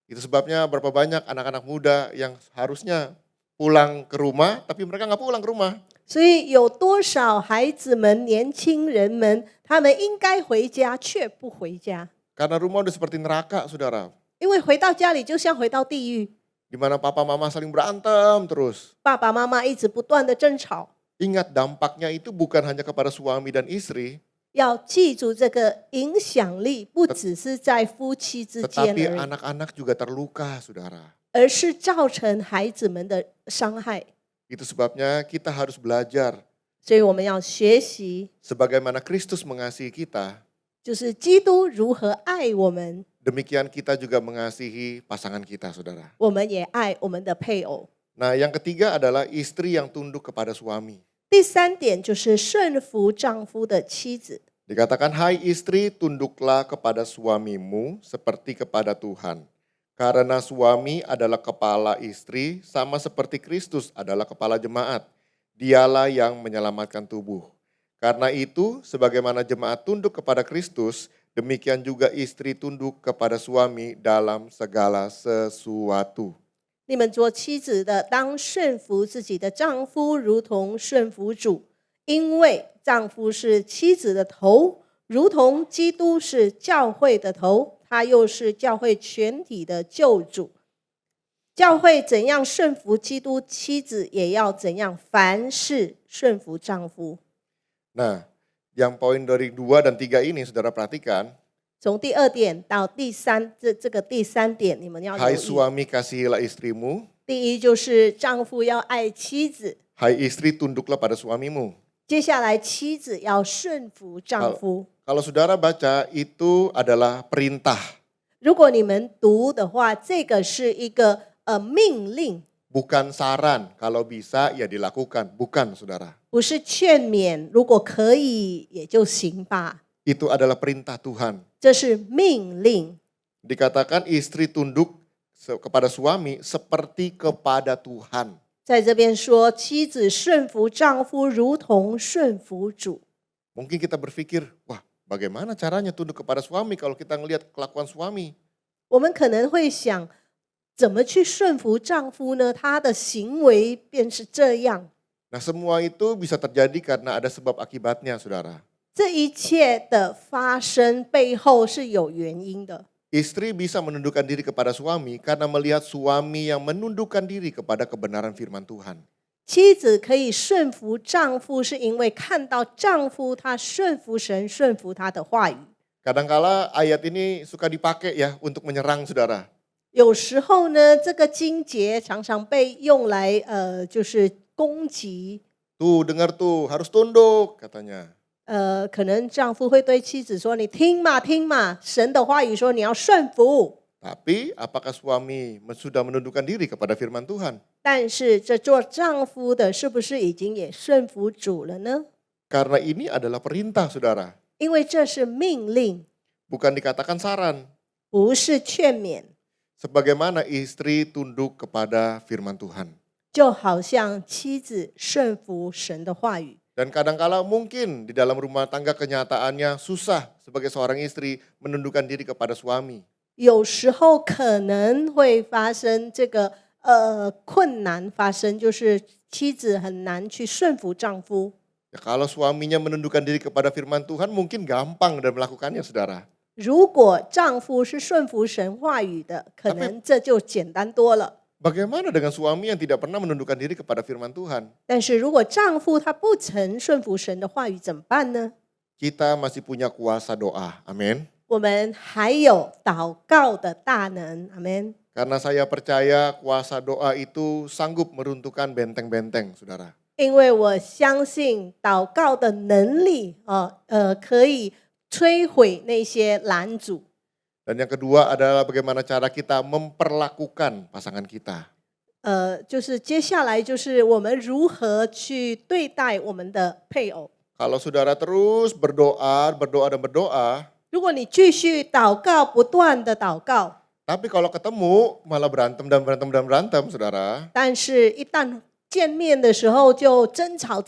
Itu sebabnya berapa banyak anak-anak muda yang harusnya pulang ke rumah, tapi mereka nggak pulang ke rumah. 所以有多少孩子们、年轻人们，他们应该回家却不回家， Karena rumah udah seperti neraka, saudara. 因为回到家里就像回到地狱， Di mana papa mama saling berantem terus. 爸爸妈妈一直不断的争吵。 Ingat dampaknya itu bukan hanya kepada suami dan istri, 要记住这个影响力，不只是在夫妻之间 tetapi 而已， anak-anak juga terluka, saudara. 而是造成孩子们的伤害。 Itu sebabnya kita harus belajar 所以我们要学习， sebagaimana Kristus mengasihi kita, 就是基督如何爱我们， demikian kita juga mengasihi pasangan kita, saudara. 我们也爱我们的配偶。 Nah, yang ketiga adalah istri yang tunduk kepada suami. 第三点就是顺服丈夫的妻子。 Dikatakan, hai istri, tunduklah kepada suamimu seperti kepada Tuhan. Karena suami adalah kepala istri, sama seperti Kristus adalah kepala jemaat. Dialah yang menyelamatkan tubuh. Karena itu, sebagaimana jemaat tunduk kepada Kristus, demikian juga istri tunduk kepada suami dalam segala sesuatu. 你们做妻子的，当顺服自己的丈夫，如同顺服主，因为丈夫是妻子的头，如同基督是教会的头，他又是教会全体的救主。教会怎样顺服基督，妻子也要怎样凡事顺服丈夫。 Nah, yang poin dari 2 dan 3 ini saudara perhatikan, 从第二点到第三，这个第三点你们要留 hai 意。 suami kasihilah istrimu, 第一就是丈夫要爱妻子， hai istri tunduklah pada suamimu. 接下来妻子要顺服丈夫。 Kalau saudara baca, itu adalah perintah, 如果你们读的话，这个是一个命令， bukan saran. Kalau bisa ya dilakukan, bukan saudara. 不是劝勉。如果可以也就行吧， Itu adalah perintah Tuhan. 这是命令。 Dikatakan istri tunduk kepada suami seperti kepada Tuhan. 在这边说，妻子顺服丈夫，如同顺服主。 Mungkin kita berpikir, wah bagaimana caranya tunduk kepada suami kalau kita ngelihat kelakuan suami? 我们可能会想，怎么去顺服丈夫呢？他的行为便是这样。Nah, semua itu bisa terjadi karena ada sebab akibatnya, saudara. 这一切的发生背后是有原因的。 Istri bisa menundukkan diri kepada suami karena melihat suami yang menundukkan diri kepada kebenaran firman Tuhan. 妻子可以顺服丈夫，是因为看到丈夫他顺服神，顺服他的话语。 Kadangkala ayat ini suka dipakai ya untuk menyerang saudara. 有时候呢，这个经节常常被用来就是攻击。 Tuh dengar tuh harus tunduk katanya. 可能丈夫会对妻子说：“你听嘛，听嘛，神的话语说你要顺服。” Tapi apakah suami sudah menundukkan diri kepada firman Tuhan? 但是这做丈夫的是不是已经也顺服主了呢？ Karena ini adalah perintah saudara. 因为这是命令， Bukan dikatakan saran. 不是劝勉。 Sebagaimana istri tunduk kepada firman Tuhan. 就好像妻子顺服神的话语。 Dan kadangkala mungkin di dalam rumah tangga kenyataannya susah sebagai seorang istri menundukkan diri kepada suami. 有时候可能会发生这个困难发生，就是妻子很难去顺服丈夫。 Ya, kalau suaminya menundukkan diri kepada firman Tuhan mungkin gampang dan melakukannya saudara. 如果丈夫是顺服神话语的，可能这就简单多了。 Bagaimana dengan suami yang tidak pernah menundukkan diri kepada firman Tuhan? 但是如果丈夫他不曾顺服神的话语，怎么办呢？ Kita masih punya kuasa doa. Amin. 我们还有祷告的大能，阿门。 Karena saya percaya kuasa doa itu sanggup meruntuhkan benteng-benteng, saudara. 因为我相信祷告的能力可以摧毁那些拦阻。 Dan yang kedua adalah bagaimana cara kita memperlakukan pasangan kita. 就是接下来就是我们如何去对待我们的配偶。 Kalau saudara terus berdoa dan berdoa, 如果你继续祷告，不断的祷告， tapi kalau ketemu malah berantem, saudara. 但是一旦见面的时候就争吵，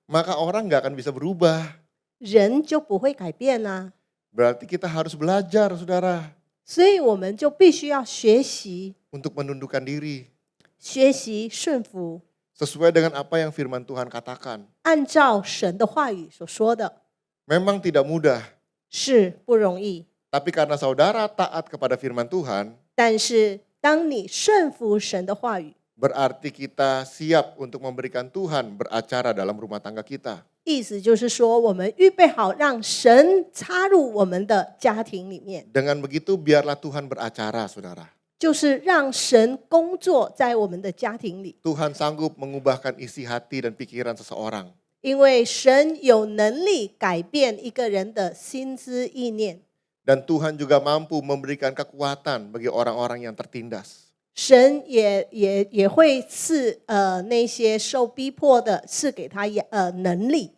Maka orang nggak akan bisa berubah. 人就不会改变啦。 Berarti kita harus belajar, saudara, 所以我们就必须要学习， untuk menundukkan diri. 学习顺服， Sesuai dengan apa yang firman Tuhan katakan. 按照神的话语所说的， Memang tidak mudah, 是不容易。 tapi karena saudara taat kepada firman Tuhan, 但是当你顺服神的话语， berarti kita siap untuk memberikan Tuhan beracara dalam rumah tangga kita. 意思就是说，我们预备好让神插入我们的家庭里面， Dengan begitu biarlah Tuhan beracara, saudara. 就是让神工作在我们的家庭里。 Tuhan sanggup mengubahkan isi hati dan pikiran seseorang. 因为神有能力改变一个人的心思意念， Dan Tuhan juga mampu memberikan kekuatan bagi orang-orang yang tertindas. 神也会赐那些受逼迫的，赐给他能力。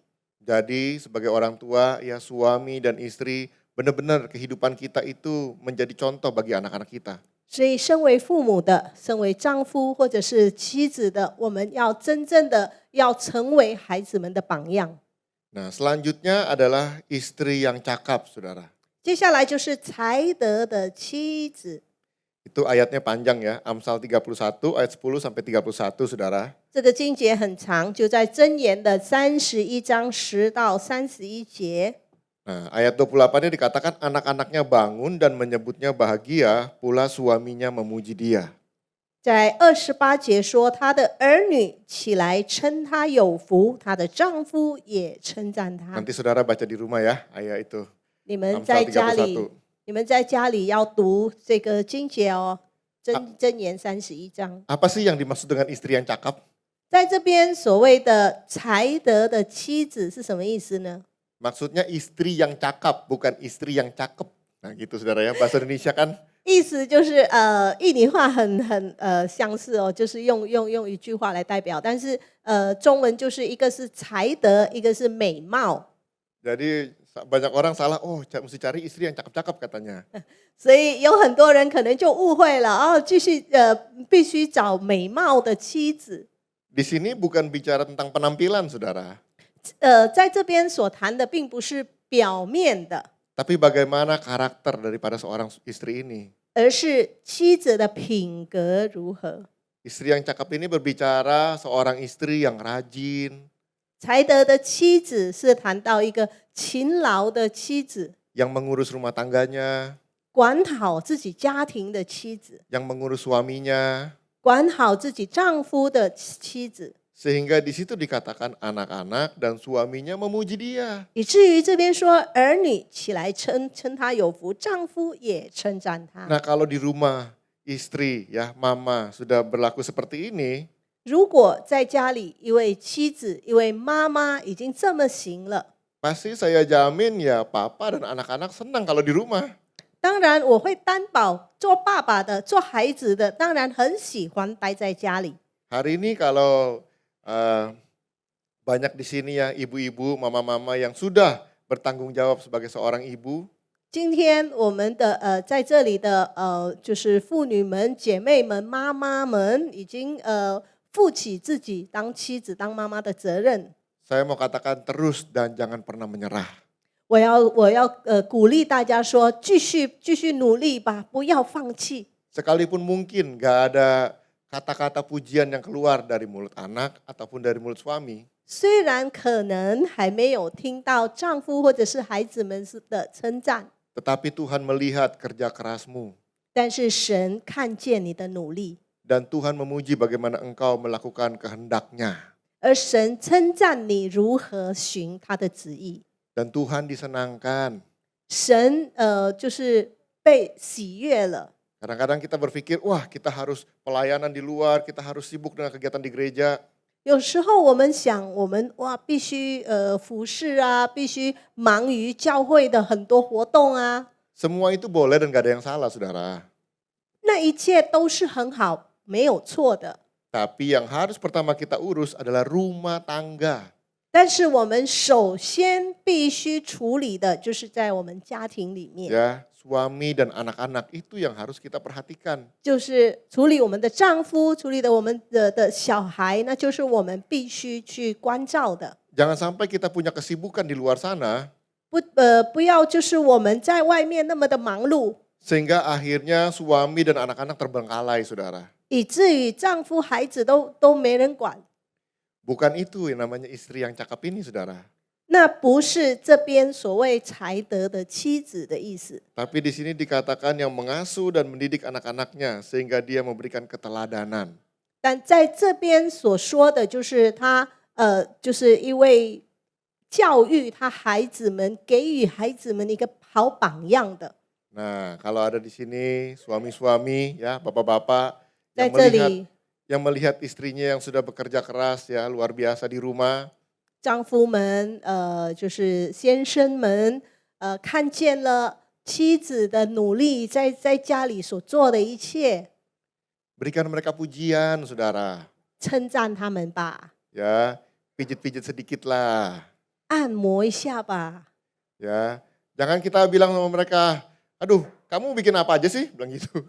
Jadi sebagai orang tua, ya suami dan istri, benar-benar kehidupan kita itu menjadi contoh bagi anak-anak kita. 所以，身为父母的，身为丈夫或者是妻子的，我们要真正的要成为孩子们的榜样。 Nah, selanjutnya adalah istri yang cakap, saudara. 接下来就是才德的妻子， Itu ayatnya panjang ya, Amsal 31 ayat 10 sampai 31, saudara. 这个经节很长，就在箴言的31章10到31节。 Nah, ayat 28-nya dikatakan anak-anaknya bangun dan menyebutnya bahagia, pula suaminya memuji dia. 在28节说，她的儿女起来称她有福，她的丈夫也称赞她。 Nanti saudara baca di rumah ya, ayat itu. 你们在 Amsal 家里， 31. 你们在家里要读这个经节哦，箴言31章。 Apa sih yang dimaksud dengan istri yang cakap? 在这边所谓的才德的妻子是什么意思呢？ Maksudnya istri yang cakap, bukan istri yang cakep. Nah gitu saudara ya, bahasa Indonesia kan. 意思就是印尼话很相似哦，就是用一句话来代表，但是中文就是一个是才德，一个是美貌。 Jadi banyak orang salah, oh mesti cari istri yang cakep-cakep katanya. 所以有很多人可能就误会了哦，必须找美貌的妻子。 Di sini bukan bicara tentang penampilan saudara. 在这边所谈的并不是表面的， Tapi bagaimana karakter daripada seorang istri ini. 而是妻子的品格如何。Istri yang cakep ini berbicara seorang istri yang rajin, 才德的妻子是谈到一个勤劳的妻子， yang mengurus rumah tangganya, 管好自己家庭的妻子， yang mengurus suaminya. 管好自己丈夫的妻子， Sehingga di situ dikatakan anak-anak dan suaminya memuji dia. 以至于这边说儿女起来称他有福，丈夫也称赞他。 Nah, kalau di rumah istri ya, mama sudah berlaku seperti ini, 如果在家里一位妻子、一位妈妈已经这么行了， pasti saya jamin ya papa dan anak-anak senang kalau di rumah. 当然我会担保做爸爸的、做孩子的，当然很喜欢待在家里。 Hari ini kalau banyak di sini ya ibu-ibu, mama-mama yang sudah bertanggung jawab sebagai seorang ibu, 今天我们的在这里的就是妇女们、姐妹们、妈妈们，已经负起自己当妻子、当妈妈的责任。 saya mau katakan terus dan jangan pernah menyerah. 我要鼓励大家说，继续努力吧，不要放弃。 Sekalipun mungkin gak ada kata-kata pujian yang keluar dari mulut anak ataupun dari mulut suami, 虽然可能还没有听到丈夫或者是孩子们的称赞， tetapi Tuhan melihat kerja kerasmu 但是神看见你的努力， dan Tuhan memuji bagaimana engkau melakukan kehendaknya. 而神称赞你如何行他的旨意。 Dan Tuhan disenangkan. 神就是被喜悦了。 Kadang-kadang kita berpikir, wah kita harus pelayanan di luar, kita harus sibuk dengan kegiatan di gereja. 有时候我们想，我们必须服侍啊，必须忙于教会的很多活动啊， Semua itu boleh dan gak ada yang salah, saudara. 那一切都是很好，没有错的。 Tapi yang harus pertama kita urus adalah rumah tangga. 但是我们首先必须处理的就是在我们家庭里面， Ya, suami dan anak-anak itu yang harus kita perhatikan. 就是处理我们的丈夫，处理的我们的小孩，那就是我们必须去关照的。 Jangan sampai kita punya kesibukan di luar sana, 不要就是我们在外面那么的忙碌， sehingga akhirnya suami dan anak-anak terbengkalai, saudara. 以至于丈夫孩子都没人管。 Bukan itu yang namanya istri yang cakep ini, saudara. 那不是这边所谓才德的妻子的意思， Tapi di sini dikatakan yang mengasuh dan mendidik anak-anaknya sehingga dia memberikan keteladanan. 但在这边所说的就是他就是因为教育他孩子们，给予孩子们一个好榜样的。 Nah, kalau ada di sini suami-suami ya, bapak-bapak 在 yang 这 melihat 里， yang melihat istrinya yang sudah bekerja keras ya, luar biasa di rumah, 丈夫们就是先生们看见了妻子的努力，在家里所做的一切， berikan mereka pujian, saudara. 称赞他们吧， Ya, pijit-pijit sedikit lah. 按摩一下吧。 Ya, jangan kita bilang sama mereka, aduh, kamu bikin apa aja sih? Bilang gitu.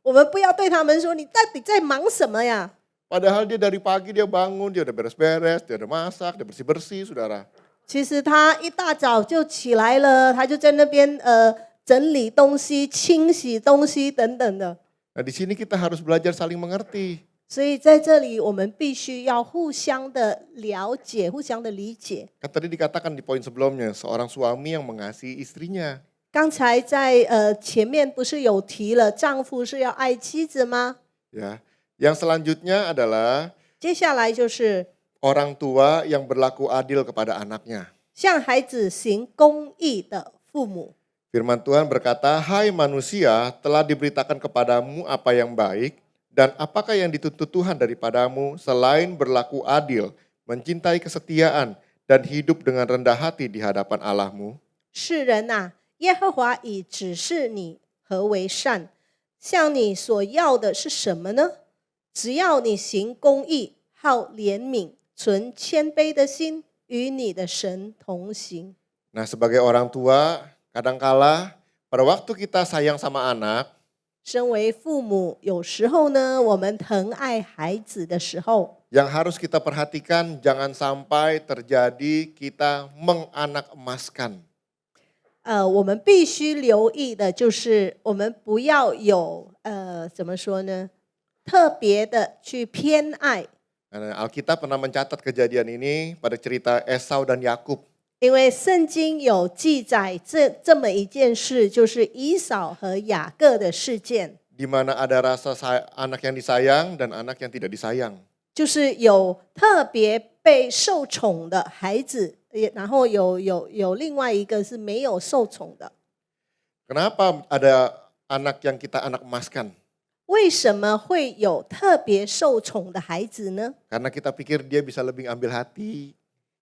我们不要对他们说你到底在忙什么呀？ Padahal dia dari pagi dia bangun, dia udah beres-beres, dia udah masak, dia bersih-bersih, saudara. 其实他一大早就起来了，他就在那边整理东西、清洗东西等等的。 Nah, di sini kita harus belajar saling mengerti. 所以在这里，我们必须要互相的了解、互相的理解。 Kan tadi dikatakan di poin sebelumnya, seorang suami yang mengasihi istrinya. 刚才在前面不是有提了，丈夫是要爱妻子吗？ Ya, yang selanjutnya adalah 接下来就是 orang tua yang berlaku adil kepada anaknya. 向孩子行公义的父母。 Firman Tuhan berkata, hai manusia, telah diberitakan kepadamu apa yang baik, dan apakah yang dituntut Tuhan daripadamu selain berlaku adil, mencintai kesetiaan, dan hidup dengan rendah hati di hadapan Allahmu. 世人啊，耶和华已指示你何为善，向你所要的是什么呢？只要你行公义，好怜悯，存谦卑的心，与你的神同行。 Nah, sebagai orang tua, kadangkala pada waktu kita sayang sama anak, 身为父母，有时候呢，我们疼爱孩子的时候， yang harus kita perhatikan jangan sampai terjadi kita menganak emaskan. 我们必须留意的就是，我们不要有怎么说呢？特别的去偏爱， Nah, Alkitab pernah mencatat kejadian ini pada cerita Esau dan Yakub. 因为圣经有记载这么一件事，就是以扫和雅各的事件， Di mana ada rasa anak yang disayang dan anak yang tidak disayang. 就是有特别被受宠的孩子，然后有另外一个是没有受宠的。 Kenapa ada anak yang kita anak emaskan? 为什么会有特别受宠的孩子呢？ Karena kita pikir dia bisa lebih ambil hati.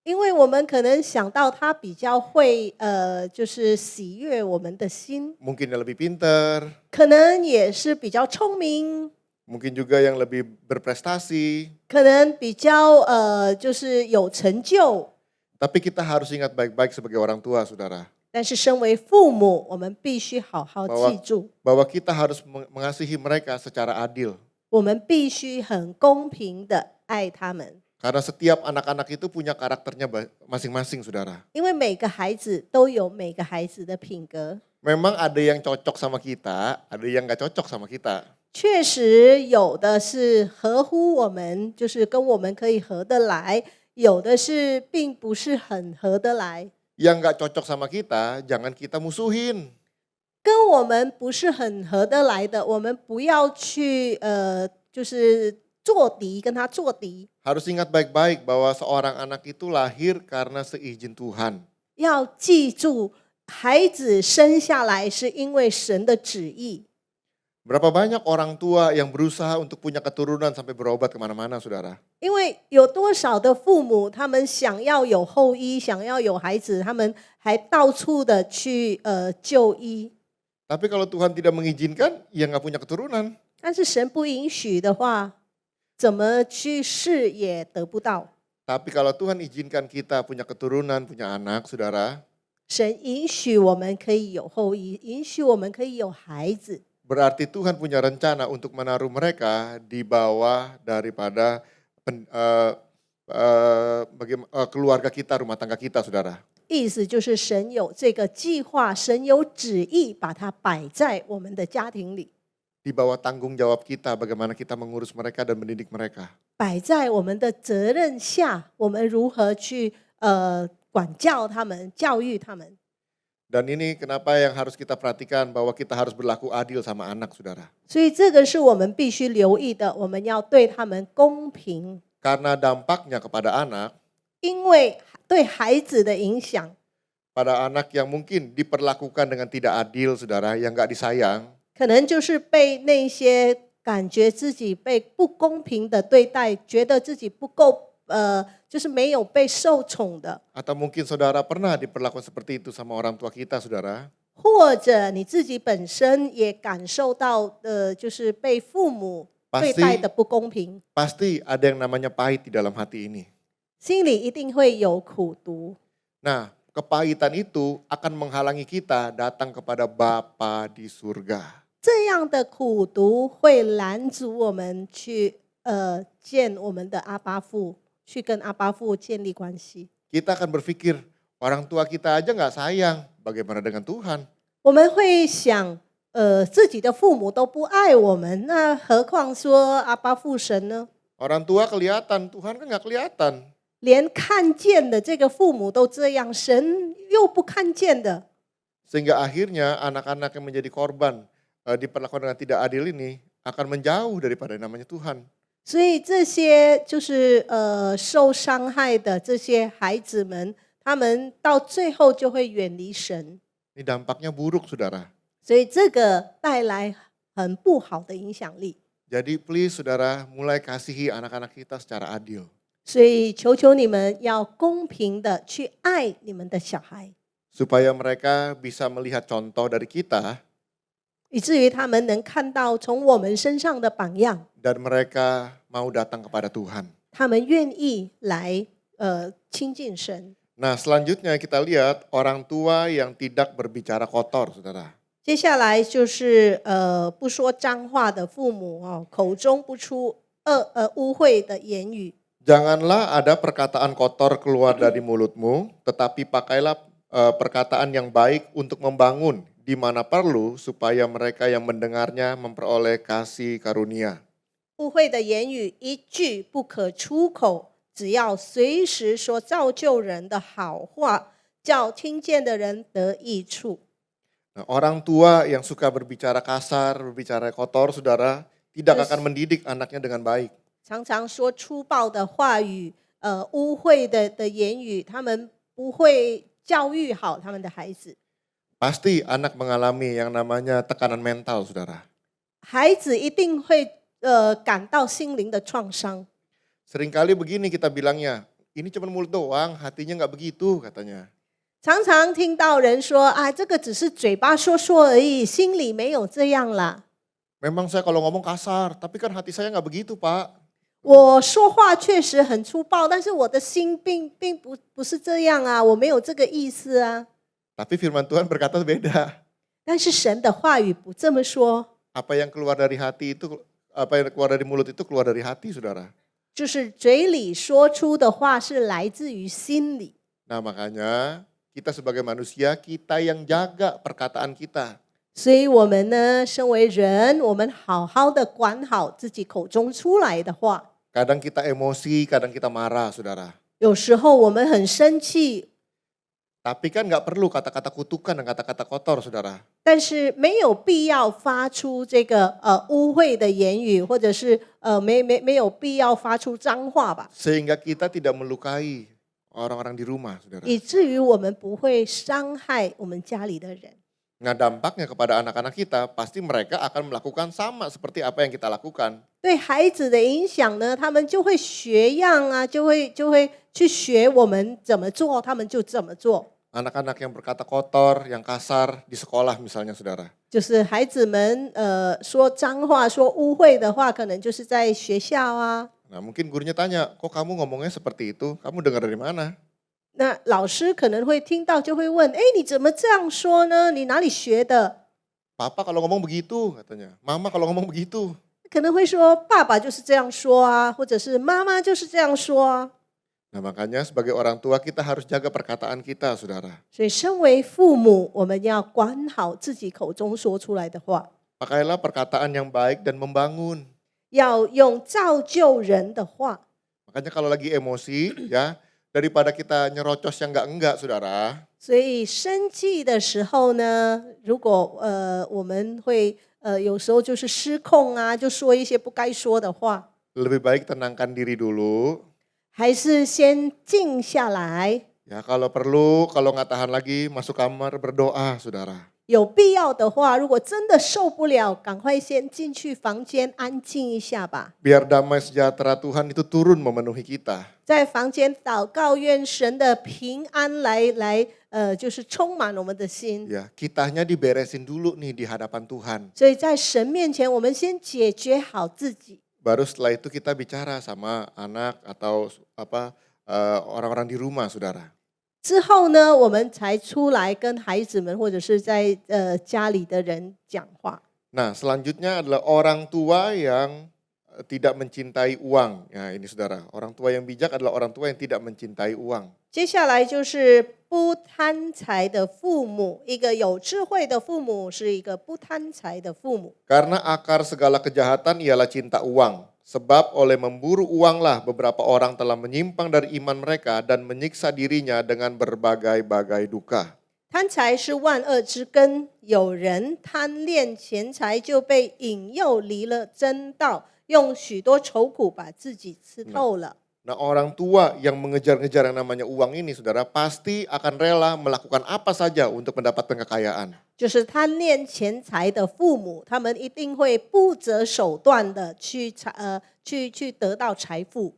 因为我们可能想到他比较会就是喜悦我们的心， Mungkin dia lebih pinter, 可能也是比较聪明， mungkin juga yang lebih berprestasi. 可能比较就是有成就。 Tapi kita harus ingat baik-baik sebagai orang tua, saudara. 但是身为父母，我们必须好好记住， Bahwa kita harus mengasihi mereka secara adil. 我们必须很公平的爱他们， Karena setiap anak-anak itu punya karakternya masing-masing, saudara. 因为每个孩子都有每个孩子的品格。 Memang ada yang cocok sama kita, ada yang gak cocok sama kita. 确实有的是合乎我们，就是跟我们可以合得来，有的是并不是很合得来。 Yang gak cocok sama kita, jangan kita musuhin. 跟我们不是很合得来的，我们不要去就是作敌，跟他作敌。 Harus ingat baik-baik bahwa seorang anak itu lahir karena seizin Tuhan. 要记住，孩子生下来是因为神的旨意。 Berapa banyak orang tua yang berusaha untuk punya keturunan sampai berobat kemana-mana, saudara? 因为有多少的父母，他们想要有后医，想要有孩子，他们还到处的去就医。 Tapi kalau Tuhan tidak mengizinkan, ya nggak punya keturunan. 但是神不允许的话，怎么去试也得不到。 Tapi kalau Tuhan izinkan kita punya keturunan, punya anak, saudara, 神允许我们可以有后裔，允许我们可以有孩子， berarti Tuhan punya rencana untuk menaruh mereka di bawah daripada keluarga kita, rumah tangga kita, saudara. 意思就是神有这个计划，神有旨意，把它摆在我们的家庭里， Di bawah tanggung jawab kita bagaimana kita mengurus mereka dan mendidik mereka. 摆在我们的责任下，我们如何去管教他们、教育他们。 Dan ini kenapa yang harus kita perhatikan bahwa kita harus berlaku adil sama anak, saudara. 所以这个是我们必须留意的，我们要对他们公平， Karena dampaknya kepada anak, 因为对孩子的影响， pada anak yang mungkin diperlakukan dengan tidak adil, saudara, yang gak disayang, 可能就是被那些感觉自己被不公平的对待，觉得自己不够就是没有被受宠的， atau mungkin saudara pernah diperlakukan seperti itu sama orang tua kita, saudara. 或者你自己本身也感受到就是被父母对待的不公平， Pasti ada yang namanya pahit di dalam hati ini. 心里一定会有苦毒。 Nah, kepahitan itu akan menghalangi kita datang kepada Bapa di surga. 这样的苦毒会拦阻我们去见我们的阿爸父，去跟阿爸父建立关系。 Kita akan berpikir, orang tua kita aja gak sayang, bagaimana dengan Tuhan? 我们会想，自己的父母都不爱我们，那何况说阿爸父神呢？ Orang tua kelihatan, Tuhan kan gak kelihatan. 连看见的这个父母都这样，神又不看见的， Sehingga akhirnya anak-anak yang menjadi korban diperlakukan dengan tidak adil ini akan menjauh daripada yang namanya Tuhan. 所以这些就是受伤害的这些孩子们，他们到最后就会远离神， Ini dampaknya buruk, saudara. 所以这个带来很不好的影响力。 Jadi please, saudara, mulai kasihi anak-anak kita secara adil. 所以求求你们要公平的去爱你们的小孩， Supaya mereka bisa melihat contoh dari kita 以至于他们能看到从我们身上的榜样， dan mereka mau datang kepada Tuhan. 他们愿意来亲近神。 Nah, selanjutnya kita lihat orang tua yang tidak berbicara kotor, saudara. 接下来就是不说脏话的父母哦，口中不出污秽的言语。 Janganlah ada perkataan kotor keluar dari mulutmu, tetapi pakailah perkataan yang baik untuk membangun di mana perlu supaya mereka yang mendengarnya memperoleh kasih karunia. 污秽的言语一句不可出口，只要随时说造就人的好话，叫听见的人得益处。 Nah, orang tua yang suka berbicara kasar, berbicara kotor, saudara, tidak akan mendidik anaknya dengan baik. 常常说粗暴的话语，污秽的言语，他们不会教育好他们的孩子。 Pasti anak mengalami yang namanya tekanan mental, saudara. 孩子一定会感到心灵的创伤。 Seringkali begini kita bilangnya, ini cuma mulut doang, hatinya nggak begitu katanya. 常常听到人说啊，这个只是嘴巴说说而已，心里没有这样啦。 Memang saya kalau ngomong kasar, tapi kan hati saya nggak begitu, Pak. 我说话确实很粗暴，但是我的心并不是这样啊，我没有这个意思啊。 Tapi firman Tuhan berkata beda. 但是神的话语不这么说， Apa yang keluar dari hati itu, apa yang keluar dari mulut itu keluar dari hati, saudara. 就是嘴里说出的话是来自于心里。 Nah makanya kita sebagai manusia, kita yang jaga perkataan kita. 所以我们呢，身为人，我们好好的管好自己口中出来的话。 Kadang kita emosi, kadang kita marah, saudara. 有时候我们很生气， Tapi kan nggak perlu kata-kata kutukan dan kata-kata kotor, saudara. 但是没有必要发出这个污秽的言语，或者是没有必要发出脏话吧， Sehingga kita tidak melukai orang-orang di rumah, saudara. 以至于我们不会伤害我们家里的人。 Nah dampaknya kepada anak-anak kita, pasti mereka akan melakukan sama seperti apa yang kita lakukan. 对孩子的影响呢，他们就会学样啊，就会去学我们怎么做，他们就怎么做。 Anak-anak yang berkata kotor, yang kasar di sekolah misalnya, saudara. 就是孩子们说脏话、说污秽的话，可能就是在学校啊。 Nah mungkin gurunya tanya, kok kamu ngomongnya seperti itu? Kamu dengar dari mana? 那老师可能会听到，就会问：哎，你怎么这样说呢？你哪里学的？ Papa kalau ngomong begitu katanya, Mama kalau ngomong begitu. 可能会说爸爸就是这样说啊，或者是妈妈就是这样说啊。 Nah makanya sebagai orang tua kita harus jaga perkataan kita, saudara. 所以，身为父母，我们要管好自己口中说出来的话， Pakailah perkataan yang baik dan membangun. 要用造就人的话。 Makanya kalau lagi emosi ya, daripada kita nyerocos yang enggak, saudara. 所以生气的时候呢，如果我们会有时候就是失控啊，就说一些不该说的话， Lebih baik tenangkan diri dulu. 还是先静下来。 Ya kalau perlu, kalau nggak tahan lagi, masuk kamar berdoa, saudara. 有必要的话，如果真的受不了，赶快先进去房间安静一下吧。 Biar damai sejahtera Tuhan itu turun memenuhi kita. 在房间祷告，愿神的平安来就是充满我们的心。 Ya, kitanya diberesin dulu nih di hadapan Tuhan. 所以在神面前，我们先解决好自己。 Baru setelah itu kita bicara sama anak atau orang-orang di rumah, saudara. 之后呢，我们才出来跟孩子们或者是在家里的人讲话。 Nah, selanjutnya adalah orang tua yang tidak mencintai uang. Ya, ini saudara, orang tua yang bijak adalah orang tua yang tidak mencintai uang. 接下来就是不贪财的父母，一个有智慧的父母是一个不贪财的父母。 Karena akar segala kejahatan ialah cinta uang. Sebab oleh memburu uanglah beberapa orang telah menyimpang dari iman mereka dan menyiksa dirinya dengan berbagai-bagai duka. 贪财是万恶之根，有人贪恋钱财，就被引诱离了真道，用许多愁苦把自己吃透了。 Nah orang tua yang mengejar-ngejar yang namanya uang ini, saudara, pasti akan rela melakukan apa saja untuk mendapatkan kekayaan. 就是贪恋钱财的父母，他们一定会不择手段的去得到财富。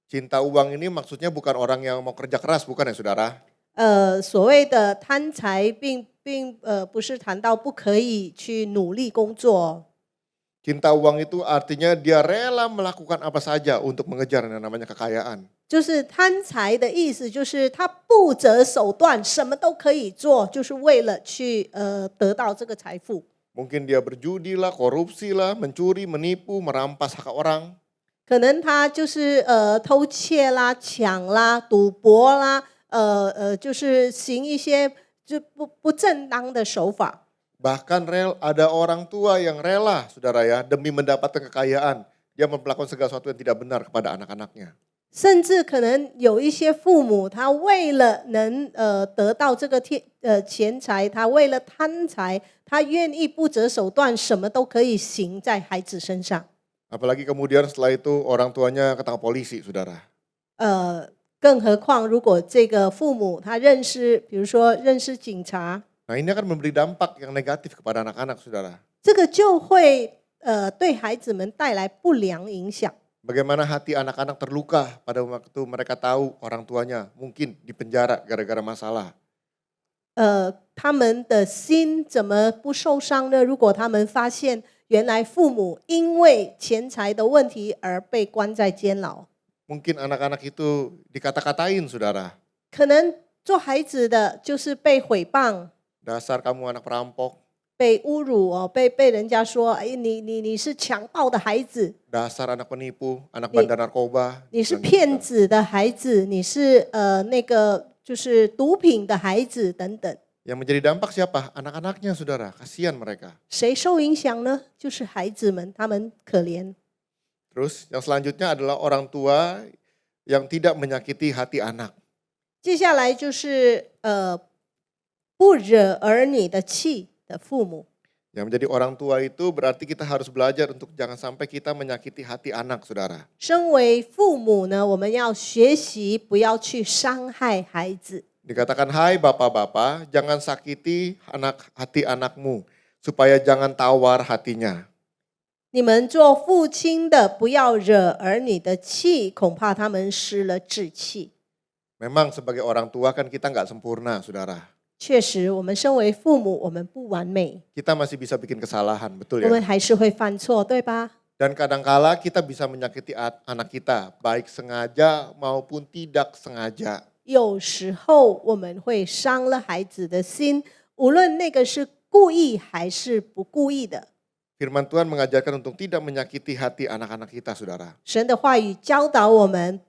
Cinta uang ini maksudnya bukan orang yang mau kerja keras, bukan ya saudara? 所谓的贪财并不是谈到不可以去努力工作哦。 Cinta uang itu artinya dia rela melakukan apa saja untuk mengejar yang namanya kekayaan. 就是贪财的意思，就是他不择手段，什么都可以做，就是为了去得到这个财富。 Mungkin dia berjudi lah, korupsi lah, mencuri, menipu, merampas hak orang. 可能他就是偷窃啦、抢啦、赌博啦，就是行一些就不正当的手法。 Bahkan ada orang tua yang rela, saudara ya, demi mendapatkan kekayaan. dia memperlakukan segala sesuatu yang tidak benar kepada anak-anaknya. 甚至可能有一些父母，他为了能得到这个钱财，他为了贪财，他愿意不择手段，什么都可以行在孩子身上。 Apalagi kemudian setelah itu orang tuanya ketangkap polisi, saudara. 更何况如果这个父母他认识，比如说认识警察， Nah ini akan memberi dampak yang negatif kepada anak-anak, saudara. 这个就会对孩子们带来不良影响。 Bagaimana hati anak-anak terluka pada waktu mereka tahu orang tuanya mungkin dipenjara gara-gara masalah. 他们的心怎么不受伤呢？如果他们发现原来父母因为钱财的问题而被关在监牢， Mungkin anak-anak itu dikata-katain, saudara. 可能做孩子的就是被诽谤、 Dasar kamu anak perampok, 被侮辱哦，被人家说，哎，你是强暴的孩子， dasar anak penipu, anak bandar narkoba. 你是 dan 骗子的孩子，你是那个就是毒品的孩子等等。 Yang menjadi dampak siapa? Anak-anaknya, saudara. Kasihan mereka. 谁受影响呢？就是孩子们，他们可怜。 Terus yang selanjutnya adalah orang tua yang tidak menyakiti hati anak. 接下来就是不惹儿女的气的父母。 Yang menjadi orang tua itu berarti kita harus belajar untuk jangan sampai kita menyakiti hati anak, saudara. 身为父母呢，我们要学习不要去伤害孩子。 Dikatakan, hai bapak-bapak, jangan sakiti hati anakmu, supaya jangan tawar hatinya. 你们做父亲的，不要惹儿女的气，恐怕他们失了志气。 Memang sebagai orang tua kan kita nggak sempurna, saudara. 确实，我们身为父母，我们不完美， Kita masih bisa bikin kesalahan, betul 我们 ya? 还是会犯错，对吧？ Dan kadangkala kita bisa menyakiti anak kita, baik sengaja maupun tidak sengaja. 有时候我们会伤了孩子的心，无论那个是故意还是不故意的。 Firman Tuhan mengajarkan untuk tidak menyakiti hati anak-anak kita, saudara. 神的话语教导我们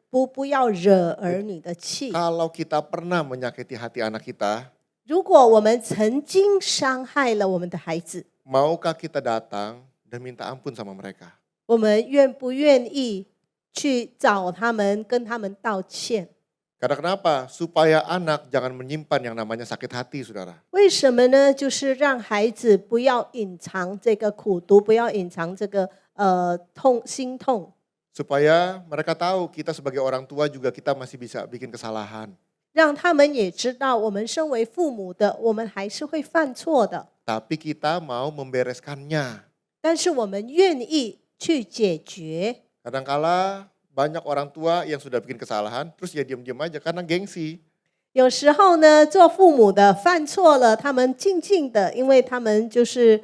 不要惹儿女的气。 Kalau kita pernah menyakiti hati anak kita, 如果我们曾经伤害了我们的孩子， maukah kita datang dan minta ampun sama mereka? 我们愿不愿意去找他们，跟他们道歉？ Karena kenapa? Supaya anak jangan menyimpan yang namanya sakit hati, saudara. 为什么呢？就是让孩子不要隐藏这个苦毒，不要隐藏这个心痛。 Supaya mereka tahu kita sebagai orang tua juga kita masih bisa bikin kesalahan. 让他们也知道，我们身为父母的，我们还是会犯错的， Tapi kita mau membereskannya. 但是我们愿意去解决。 Kadangkala banyak orang tua yang sudah bikin kesalahan, terus ya diam-diam aja karena gengsi. 有时候呢，做父母的犯错了，他们静静的，因为他们就是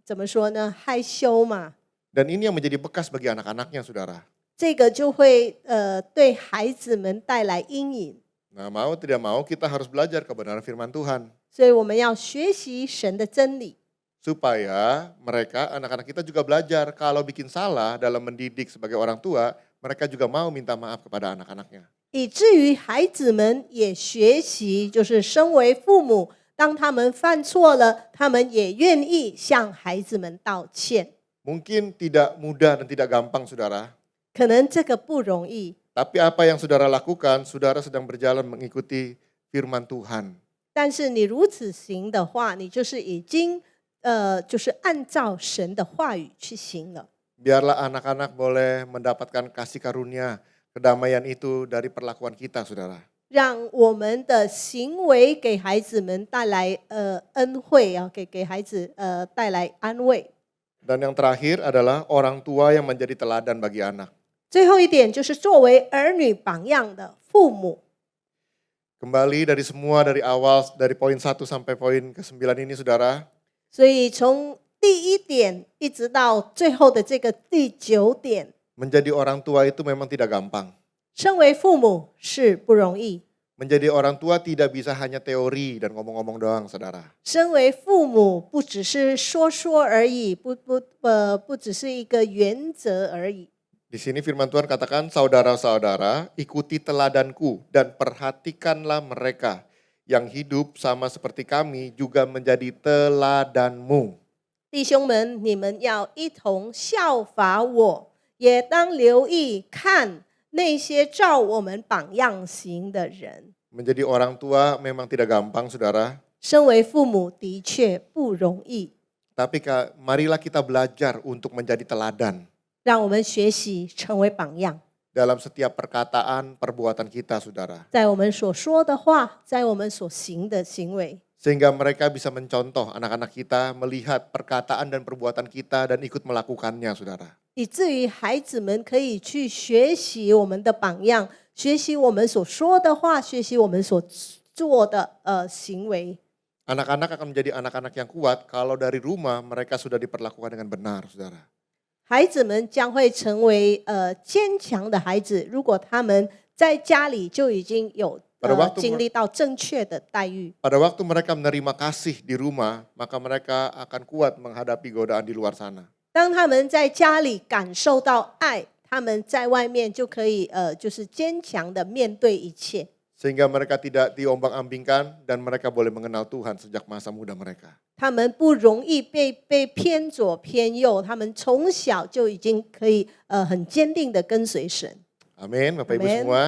怎么说呢，害羞嘛。 Dan ini yang menjadi bekas bagi anak-anaknya, saudara. 这个就会对孩子们带来阴影， Nah, mau tidak mau kita harus belajar kebenaran firman Tuhan. 所以我们要学习神的真理， Supaya mereka, anak-anak kita juga belajar kalau bikin salah dalam mendidik sebagai orang tua, mereka juga mau minta maaf kepada anak-anaknya. 以至于孩子们也学习，就是身为父母，当他们犯错了，他们也愿意向孩子们道歉。 Mungkin tidak mudah dan tidak gampang, saudara. 可能这个不容易， Tapi apa yang saudara lakukan, saudara sedang berjalan mengikuti firman Tuhan. 但是你如此行的话，你就是已经就是按照神的话语去行了。 Biarlah anak-anak boleh mendapatkan kasih karunia, kedamaian itu dari perlakuan kita, saudara. 让我们的行为给孩子们带来恩惠啊，给孩子带来安慰。 Dan yang terakhir adalah orang tua yang menjadi teladan bagi anak. 最后一点就是作为儿女榜样的父母。 Kembali dari semua dari awal, dari poin 1 sampai poin ke-9 ini, saudara. 所以从第一点一直到最后的这个第9点， Menjadi orang tua itu memang tidak gampang. 身为父母是不容易。 Menjadi orang tua tidak bisa hanya teori dan ngomong-ngomong doang, saudara. 身为父母不只是说说而已，不只是一个原则而已。 Di sini firman Tuhan katakan, saudara-saudara, ikuti teladanku dan perhatikanlah mereka yang hidup sama seperti kami juga menjadi teladanmu. 弟兄们，你们要一同效法我，也当留意看那些照我们榜样行的人。 Menjadi orang tua memang tidak gampang, saudara. 身为父母的确不容易， Tapi marilah kita belajar untuk menjadi teladan 让我们学习成为榜样， dalam setiap perkataan, perbuatan kita, saudara. 在我们所说的话，在我们所行的行为， Sehingga mereka bisa mencontoh anak-anak kita melihat perkataan dan perbuatan kita dan ikut melakukannya, saudara. 以至于孩子们可以去学习我们的榜样，学习我们所说的话，学习我们所做的行为。 Anak-anak akan menjadi anak-anak yang kuat kalau dari rumah mereka sudah diperlakukan dengan benar, saudara. 孩子们将会成为坚强的孩子，如果他们在家里就已经有经历到正确的待遇。 Pada waktu mereka menerima kasih di rumah, maka mereka akan kuat menghadapi godaan di luar sana. 当他们在家里感受到爱，他们在外面就可以就是坚强的面对一切。 Sehingga mereka tidak diombang-ambingkan dan mereka boleh mengenal Tuhan sejak masa muda mereka. 他们不容易被偏左偏右，他们从小就已经可以很坚定的跟随神。 Amin, Bapak Ibu Amin. semua.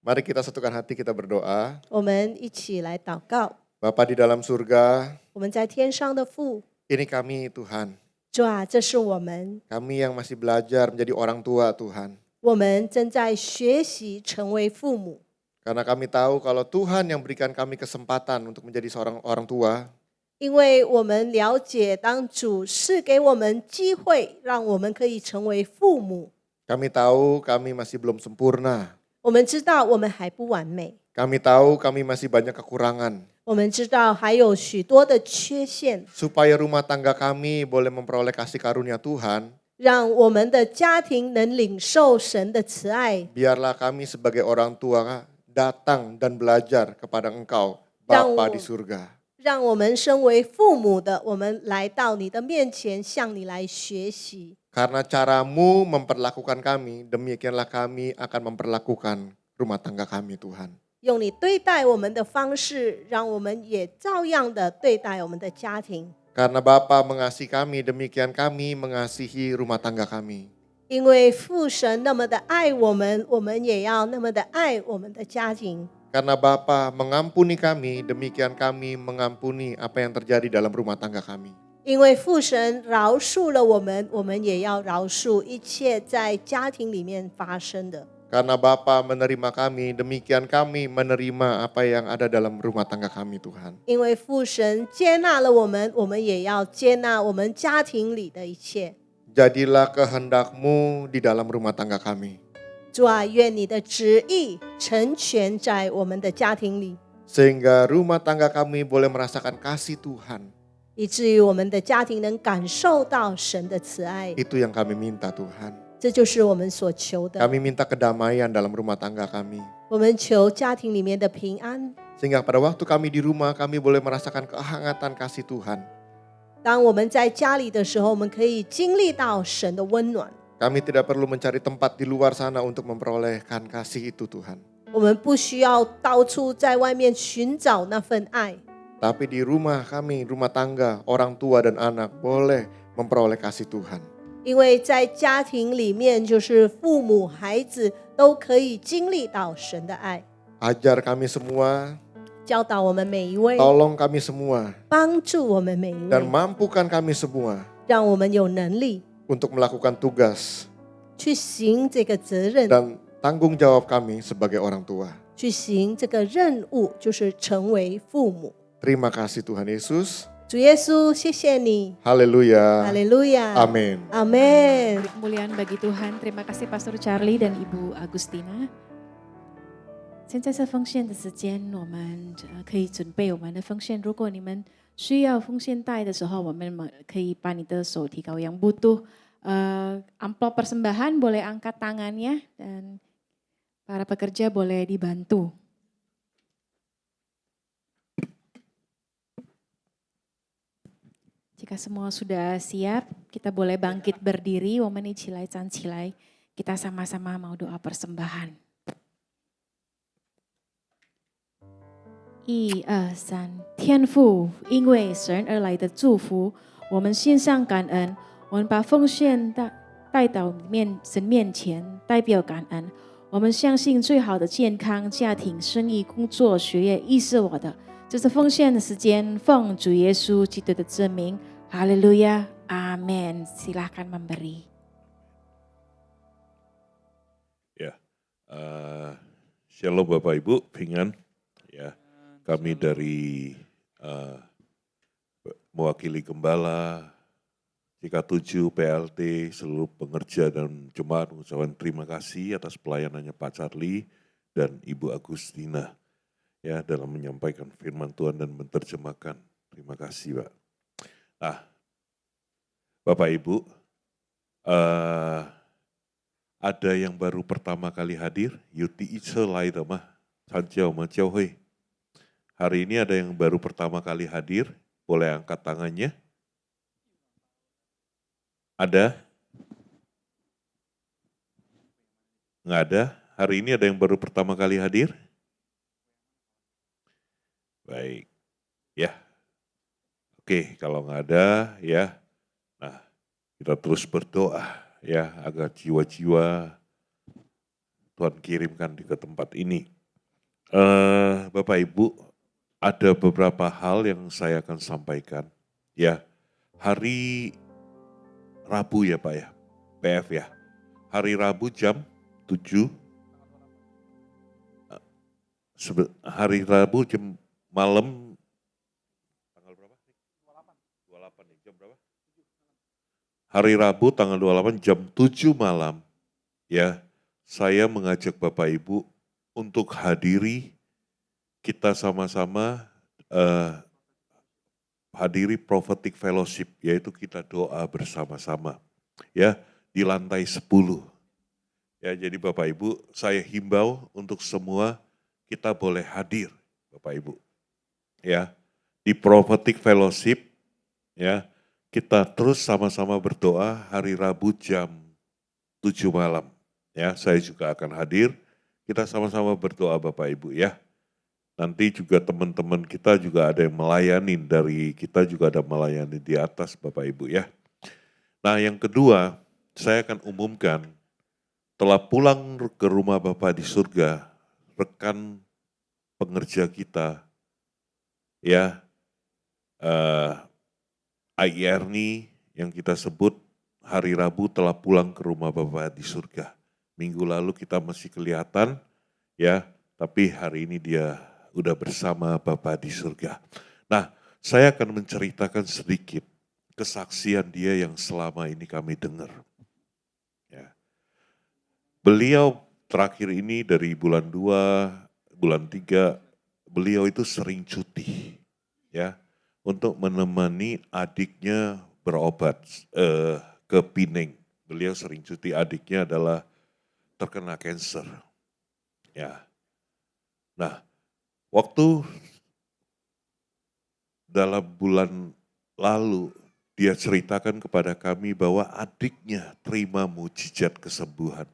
Mari kita satukan hati, kita berdoa. 我们一起来祷告。 Bapa di dalam surga, 我们在天上的父， ini kami Tuhan. 主啊，这是我们， Kami yang masih belajar menjadi orang tua Tuhan. 我们正在学习成为父母。 Karena kami tahu kalau Tuhan yang berikan kami kesempatan untuk menjadi seorang orang tua, 因为我们了解，当主是给我们机会，让我们可以成为父母。 kami tahu kami masih belum sempurna. 我们知道我们还不完美， Kami tahu kami masih banyak kekurangan. 我们知道还有许多的缺陷， Supaya rumah tangga kami boleh memperoleh kasih karunia Tuhan, 让我们的家庭能领受神的慈爱。 biarlah kami sebagai orang tua datang dan belajar kepada Engkau, Bapa di surga. 让我们身为父母的，我们来到你的面前，向你来学习。 Karena caramu memperlakukan kami, demikianlah kami akan memperlakukan rumah tangga kami, Tuhan. 用你对待我们的方式，让我们也照样的对待我们的家庭。 Karena Bapa mengasihi kami, demikian kami mengasihi rumah tangga kami. 因为父神那么的爱我们，我们也要那么的爱我们的家庭。 Karena Bapa mengampuni kami, demikian kami mengampuni apa yang terjadi dalam rumah tangga kami. 因为父神饶恕了我们，我们也要饶恕一切在家庭里面发生的。 Karena Bapa menerima kami, demikian kami menerima apa yang ada dalam rumah tangga kami, Tuhan. 因为父神接纳了我们，我们也要接纳我们家庭里的一切。 Jadilah kehendak-Mu di dalam rumah tangga kami. 主啊，愿你的旨意成全在我们的家庭里， Sehingga rumah tangga kami boleh merasakan kasih Tuhan. 以至于我们的家庭能感受到神的慈爱。 Itu yang kami minta, Tuhan. 这就是我们所求的。 Kami minta kedamaian dalam rumah tangga kami. 我们求家庭里面的平安。 Sehingga pada waktu kami di rumah, kami boleh merasakan kehangatan kasih Tuhan. 当我们在家里的时候，我们可以经历到神的温暖。 Kami tidak perlu mencari tempat di luar sana untuk memperolehkan kasih itu, Tuhan. 我们不需要到处在外面寻找那份爱， Tapi di rumah kami, rumah tangga, orang tua dan anak boleh memperoleh kasih Tuhan. 因为在家庭里面，就是父母、孩子都可以经历到神的爱。 Ajar kami semua, 教导我们每一位， tolong kami semua, 帮助我们每一 dan 位， mampukan kami semua 让我们有能力 untuk melakukan tugas 去行这个责任， dan tanggung jawab kami sebagai orang tua. 去行这个任务，就是成为父母。 Terima kasih Tuhan Yesus. 主耶稣，谢谢你， Haleluya. 哈利路亚， Amin. 阿门。 Kemuliaan bagi Tuhan. Terima kasih Pastor Charlie dan Ibu Agustina. 现在是奉献的时间，我们可以准备我们的奉献。如果你们需要奉献袋的时候，我们可以把你的手提高。Yang butuh amplop persembahan boleh angkat tangannya dan para pekerja boleh dibantu. Jika semua sudah siap, kita boleh bangkit berdiri. 我们一起来站起来， kita sama-sama mau doa persembahan. 1、2、3，天父，因为神而来的祝福，我们献上感恩，我们把奉献带到神面前，代表感恩。我们相信最好的健康、家庭、生意、工作、学业，亦是我的。这是奉献的时间，奉主耶稣基督的真名，哈利路亚，阿门。Silakan memberi. Ya, Shalom Bapak Ibu, Pingan. Ya, kami dari mewakili Gembala, CK7, PLT, seluruh pengerja dan jemaat mengucapkan terima kasih atas pelayanannya Pak Charlie dan Ibu Agustina ya dalam menyampaikan firman Tuhan dan menerjemahkan. Terima kasih, Pak. Nah, Bapak Ibu, ada yang baru pertama kali hadir, Yuti Ice Lai Mah, Sanjiao Ma Jiao Hui. Hari ini ada yang baru pertama kali hadir, boleh angkat tangannya. Ada? Nggak ada? Hari ini ada yang baru pertama kali hadir? Baik, ya. Oke, kalau nggak ada, ya. Nah, kita terus berdoa, ya, agar jiwa-jiwa Tuhan kirimkan ke tempat ini. Bapak Ibu, ada beberapa hal yang saya akan sampaikan. Ya, hari Rabu ya Pak ya, PF ya. Hari Rabu jam 7. Hari Rabu jam malam tanggal berapa? 28 nih, jam berapa? Hari Rabu tanggal 28 jam 7 malam ya, saya mengajak Bapak Ibu untuk hadiri, kita sama-sama hadiri prophetic fellowship, yaitu kita doa bersama-sama ya di lantai 10. Ya, jadi Bapak Ibu, saya himbau untuk semua kita boleh hadir Bapak Ibu. Ya, di prophetic fellowship ya, kita terus sama-sama berdoa hari Rabu jam 7 malam. Ya, saya juga akan hadir. Kita sama-sama berdoa Bapak Ibu ya. Nanti juga teman-teman kita juga ada yang melayani, dari kita juga ada melayani di atas Bapak Ibu ya. Nah, yang kedua, saya akan umumkan telah pulang ke rumah Bapa di surga, rekan pengerja kita ya, Aierni yang kita sebut hari Rabu telah pulang ke rumah Bapa di surga. Minggu lalu kita masih kelihatan ya, tapi hari ini dia udah bersama Bapa di surga. Nah, saya akan menceritakan sedikit kesaksian dia yang selama ini kami dengar. Ya. Beliau terakhir ini dari bulan 2, bulan 3, beliau itu sering cuti ya untuk menemani adiknya berobat ke Pineng. Beliau sering cuti, adiknya adalah terkena kanker. Ya. Nah, waktu dalam bulan lalu dia ceritakan kepada kami bahwa adiknya terima mujizat kesembuhan.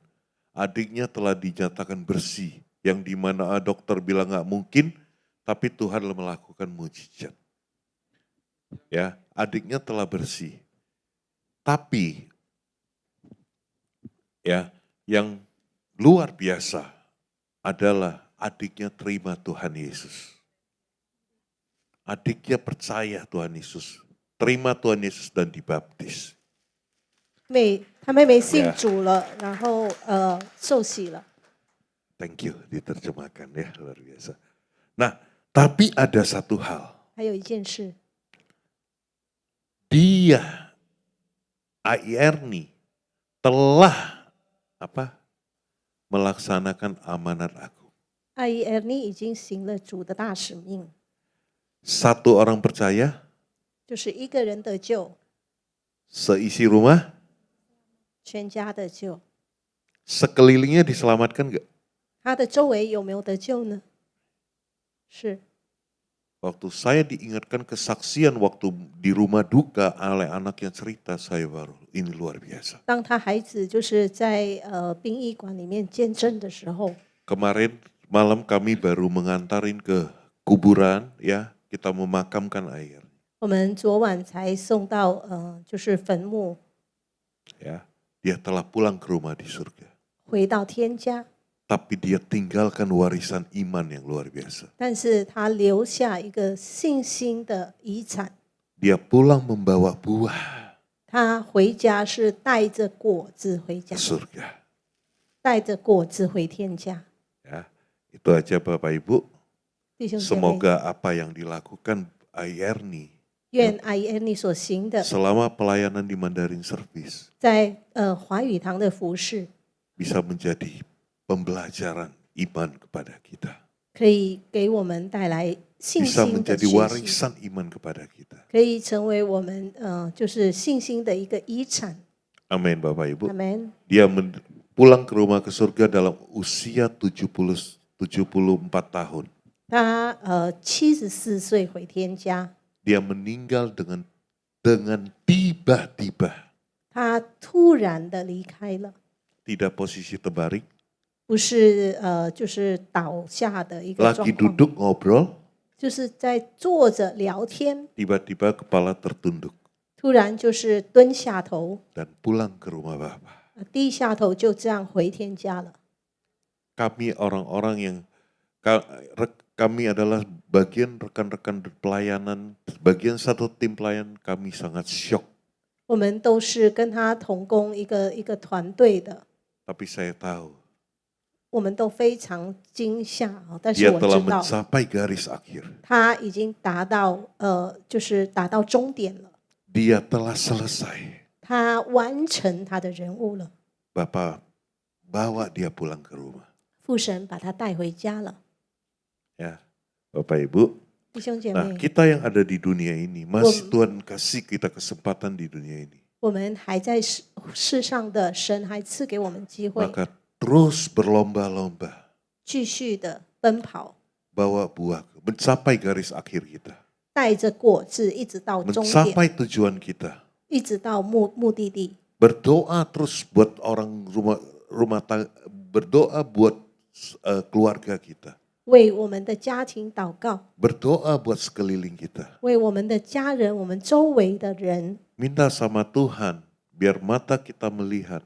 Adiknya telah dinyatakan bersih, yang dimana dokter bilang nggak mungkin, tapi Tuhan melakukan mujizat. Ya, adiknya telah bersih. Tapi ya, yang luar biasa adalah adiknya terima Tuhan Yesus. Adiknya percaya Tuhan Yesus, terima Tuhan Yesus dan dibaptis. 他妹妹信主了，然后受洗了。 Thank you, diterjemahkan ya, luar biasa. Nah, tapi ada satu hal. 还有一件事， Dia, Aierni, telah melaksanakan amanat aku. 阿姨 Ernie 已经行了主的大使命， Satu orang percaya, 就是一个人得救， seisi rumah, 全家得救。 sekelilingnya diselamatkan gak? 他的周围有没有得救呢？是。 Waktu saya diingatkan kesaksian waktu di rumah duka oleh anaknya cerita, saya baru, ini luar biasa. 当他孩子就是在殡仪馆里面见证的时候， Kemarin malam kami baru mengantarin ke kuburan ya, kita memakamkan Aierni. 我们昨晚才送到就是坟墓， Ya, dia telah pulang ke rumah di surga. 回到天家， Tapi dia tinggalkan warisan iman yang luar biasa. 但是他留下一个信心的遗产。 Dia pulang membawa buah 他回家是带着果子回家 ke，surga. 带着果子回天家。 Ya, itu aja Bapak Ibu. 弟兄姐妹， Semoga apa yang dilakukan Ayerni 愿阿姨你所行的， selama pelayanan di Mandarin Service 在华语堂的服饰， bisa menjadi pembelajaran iman kepada kita. 可以给我们带来信 Bisa 心的 menjadi 学习， warisan iman kepada kita. 可以成为我们就是信心的一个遗产。 Amin Bapak Ibu. 阿门。 Dia pulang ke rumah ke surga dalam usia 74 tahun. 他74岁回天家， Dia meninggal dengan tiba-tiba. 他突然的离开了， Tidak posisi terbaring, 不是就是倒下的一个状 lagi 况， duduk ngobrol, 就是在坐着聊天， tiba-tiba kepala tertunduk 突然就是蹲下头， dan pulang ke rumah Bapa. 低下头就这样回天家了。 Kami orang-orang yang kami adalah bagian rekan-rekan pelayanan, bagian satu tim pelayan, kami sangat syok. 我们都是跟他同工一个团队的， Tapi saya tahu 我们都非常惊吓啊！但是 dia 我 telah 知道 mencapai garis akhir. 他已经达到就是达到终点了， Dia telah selesai. 他完成他的任务了。 Bapak bawa dia pulang ke rumah. 父神把他带回家了。 Ya, Bapak Ibu. 弟兄姐 Nah, 妹， kita yang ada di dunia ini, masih Tuhan kasih kita kesempatan di dunia ini. 我们还在世上的，神还赐给我们机会， Maka terus berlomba-lomba 继续的奔跑， bawa buah, mencapai garis akhir kita. 带着果子一直到终点， Mencapai tujuan kita. 一直到目的地。 Berdoa terus buat orang rumah tangga, berdoa buat keluarga kita. 为我们的家庭祷告， Berdoa buat sekeliling kita. 为我们的家人、我们周围的人， Minta sama Tuhan biar mata kita melihat,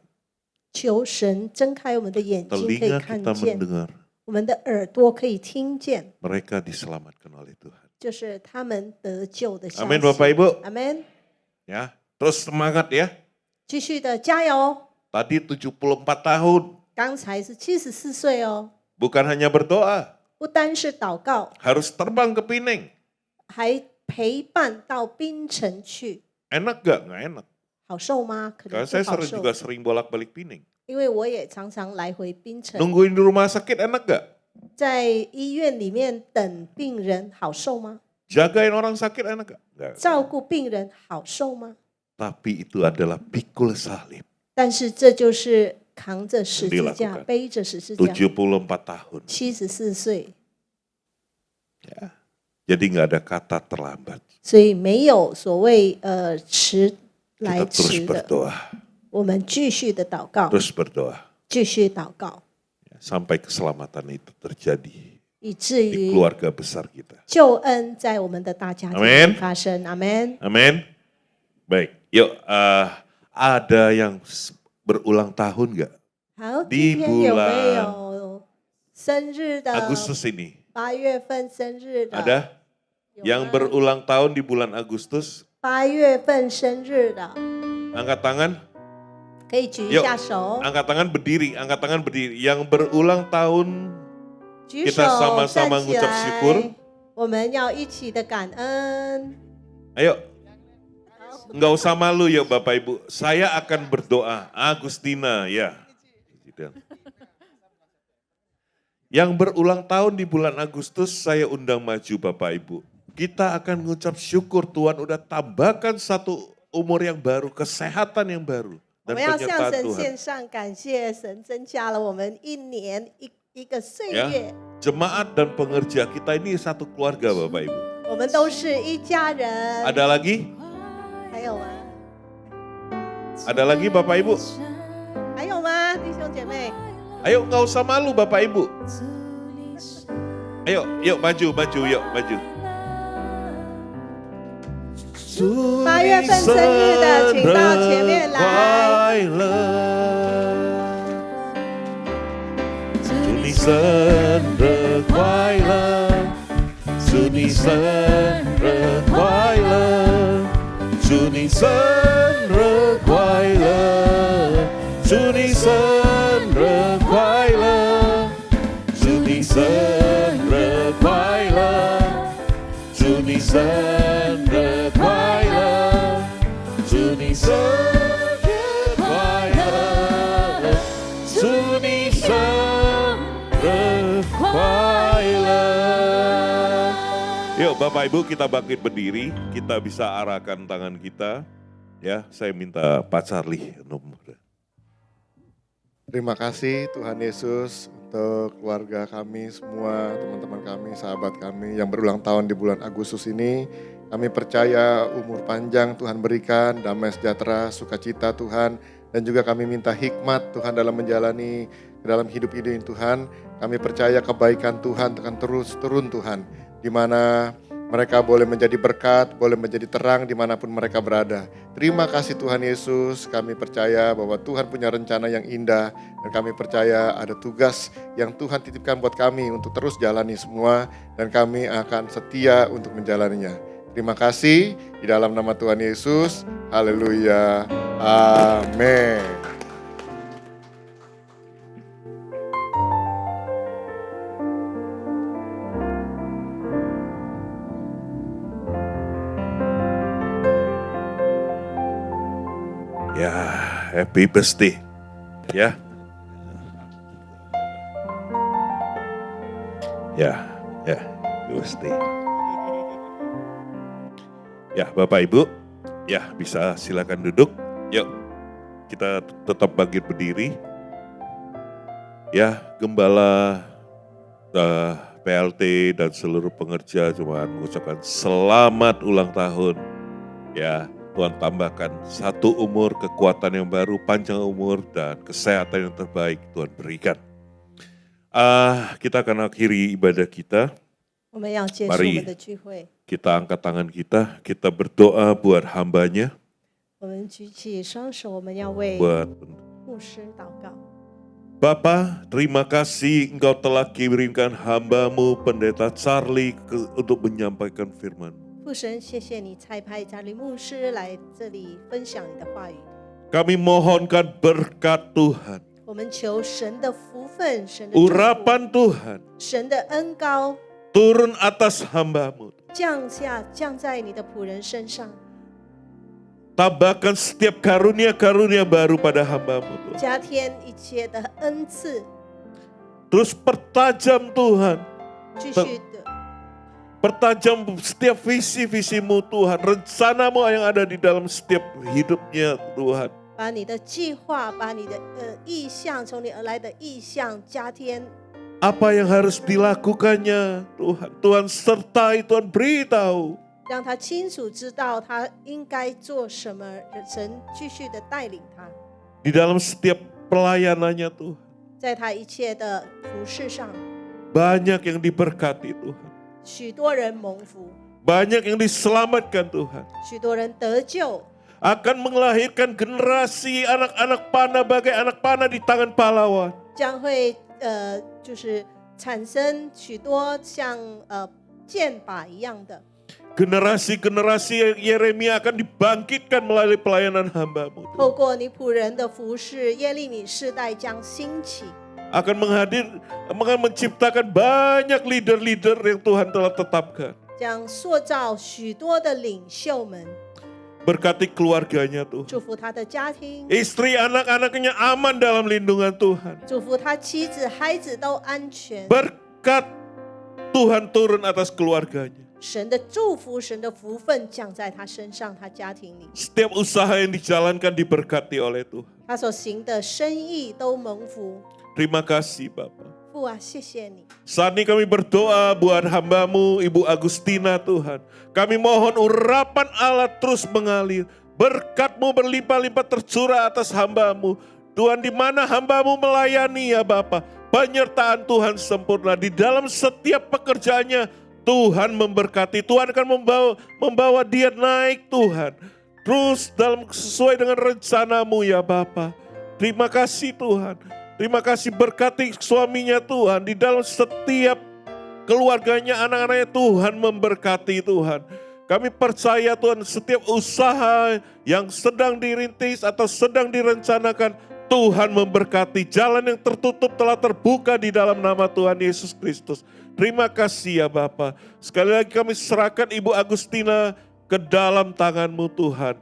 求神睁开我们的眼睛，可以 telinga 看 kita 见， mendengar, 我们的耳朵可以听见， mereka diselamatkan oleh Tuhan. 就是他们得救的消息。 Amin Bapak Ibu. 阿门。 Ya, terus semangat ya. 继续的加油！ Tadi 74 tahun, 刚才是74岁哦， bukan hanya berdoa, 不单是祷告， harus terbang ke Pineng. 还陪伴到槟城去， Enak gak? Nggak enak. 好受吗？可能 Karena saya 不好 sering 受， juga sering bolak-balik Pineng. 因为我也常常来回槟城， Nungguin di rumah sakit enak gak? 在医院里面等病人，好受吗？ Jagain orang sakit enak gak? Nggak. 照顾病人好受吗？ Tapi itu adalah pikul salib. 但是这就是扛着十字架， Dilakukan. 背着十字架， 74 tahun. 74岁， Ya. Jadi nggak ada kata terlambat. 所以没有所谓迟 Kita 来 terus 迟的， berdoa. 我们继续的祷告， Terus berdoa. 继续祷告， Ya, sampai keselamatan itu terjadi 以至 di 于 keluarga besar kita. 救恩在我们的大家庭 Amin 里发生。阿门。 Amin. Baik, yuk ada yang berulang tahun nggak? 好， Di 今天有没 bulan 有生日的？ Agustus ini 8月份生日的， ada 有 yang 吗 berulang tahun di bulan Agustus? 8月份生日的， Angkat tangan, 可以举一 Yuk 下手， angkat tangan berdiri, angkat tangan berdiri. Yang berulang tahun 举 kita 手 sama-sama 站起 ngucap syukur. 来。我们要一起的感恩。 Ayo, nggak usah malu ya Bapak Ibu. Saya akan berdoa. Agustina ya. Yang berulang tahun di bulan Agustus saya undang maju Bapak Ibu. Kita akan mengucap syukur Tuhan udah tambahkan satu umur yang baru, kesehatan yang baru. 我 Dan 们要向 penyertaan 神 Tuhan. 献上感谢，神增加了我们一年一个岁 Ya, 月， jemaat dan pengerja kita ini satu keluarga Bapak Ibu. 我们都是一家人。 Ada lagi? 还有吗？ Ada lagi Bapak Ibu? 还有吗，弟兄姐妹？ Ayo nggak usah malu Bapak Ibu. Ayo, yuk maju, yuk maju. 8月份生日的，请到前面来。快乐，祝你生日快乐，祝你生日快乐，祝你生日快乐，祝你生日快乐，祝你生日快乐，祝你生日快乐，祝你生日快乐，祝你生日快乐。Yuk Bapak Ibu kita bangkit berdiri, kita bisa arahkan tangan kita. Ya, saya minta Pak Charlie untuk Terima kasih Tuhan Yesus untuk keluarga kami semua, teman-teman kami, sahabat kami yang berulang tahun di bulan Agustus ini. Kami percaya umur panjang Tuhan berikan, damai sejahtera, sukacita Tuhan. Dan juga kami minta hikmat Tuhan dalam menjalani dalam hidup ini Tuhan. Kami percaya kebaikan Tuhan akan terus turun Tuhan. Di mana mereka boleh menjadi berkat, boleh menjadi terang dimanapun mereka berada. Terima kasih Tuhan Yesus, kami percaya bahwa Tuhan punya rencana yang indah. Dan kami percaya ada tugas yang Tuhan titipkan buat kami untuk terus jalani semua. Dan kami akan setia untuk menjalaninya. Terima kasih di dalam nama Tuhan Yesus. Haleluya. Amin. Ya, happy birthday. Ya. Ya, happy birthday. Ya, Bapak Ibu, ya bisa silakan duduk. Yuk, kita tetap bangkit berdiri. Ya, Gembala, PLT dan seluruh pengerja cuma mengucapkan selamat ulang tahun. Ya, Tuhan tambahkan satu umur, kekuatan yang baru, panjang umur, dan kesehatan yang terbaik Tuhan berikan. Kita akan akhiri ibadah kita. Mari kita angkat tangan kita berdoa buat hambanya. Buat Bapa, terima kasih Engkau telah kirimkan hamba-Mu Pendeta Charlie untuk menyampaikan firman. 父神，谢谢你差派加利牧师来这里分享你的话语。 Kami mohonkan berkat Tuhan, 我们求神的福分，神的祝福 urapan Tuhan 神的恩膏 turun atas hamba-Mu. 降在你的仆人身上， Tambahkan setiap karunia-karunia baru pada hamba-Mu Tuhan. 加添一切的恩赐， Terus pertajam Tuhan, 继续的 pertajam setiap visi-visi-Mu Tuhan, rencana-Mu yang ada di dalam setiap hidupnya Tuhan. 把你的计划，把你的意向，从你而来的意向加添。 Apa yang harus dilakukannya Tuhan, Tuhan sertai, Tuhan beritahu. 让他清楚知道他应该做什么，神继续的带领他， Di dalam setiap pelayanannya Tuhan, 在他一切的服事上， banyak yang diberkati Tuhan. 许多人蒙福， Banyak yang diselamatkan Tuhan. 许多人得救， Akan melahirkan generasi anak-anak panah bagai anak panah di tangan pahlawan. 将会就是产生许多像箭靶一样的 Generasi-generasi Yeremia akan dibangkitkan melalui pelayanan hamba-Mu. 透过你仆人的服事，耶利米世代将兴起， Akan menciptakan banyak leader-leader yang Tuhan telah tetapkan. 将塑造许多的领袖们， Berkati keluarganya Tuhan. 祝福他的家庭， Istri anak-anaknya aman dalam lindungan Tuhan. 祝福他妻子、孩子都安全。 Berkat Tuhan turun atas keluarganya. 神的祝福、神的福分降在他身上，他家庭里， Setiap usaha yang dijalankan diberkati oleh Tuhan. 他所行的生意都蒙福。 Terima kasih Bapak. 父啊，谢谢你。 Saat ini kami berdoa buat hamba-Mu Ibu Agustina Tuhan. Kami mohon urapan Allah terus mengalir. Berkat-Mu berlimpah-limpah tercurah atas hamba-Mu. Tuhan, di mana hamba-Mu melayani ya Bapa, penyertaan Tuhan sempurna. Di dalam setiap pekerjaannya Tuhan memberkati, Tuhan akan membawa dia naik Tuhan. Terus sesuai dengan rencanamu ya Bapa. Terima kasih Tuhan. Terima kasih berkati suaminya Tuhan. Di dalam setiap keluarganya, anak-anaknya Tuhan memberkati Tuhan. Kami percaya Tuhan setiap usaha yang sedang dirintis atau sedang direncanakan, Tuhan memberkati. Jalan yang tertutup telah terbuka di dalam nama Tuhan Yesus Kristus. Terima kasih ya Bapa. Sekali lagi kami serahkan Ibu Agustina ke dalam tangan-Mu Tuhan.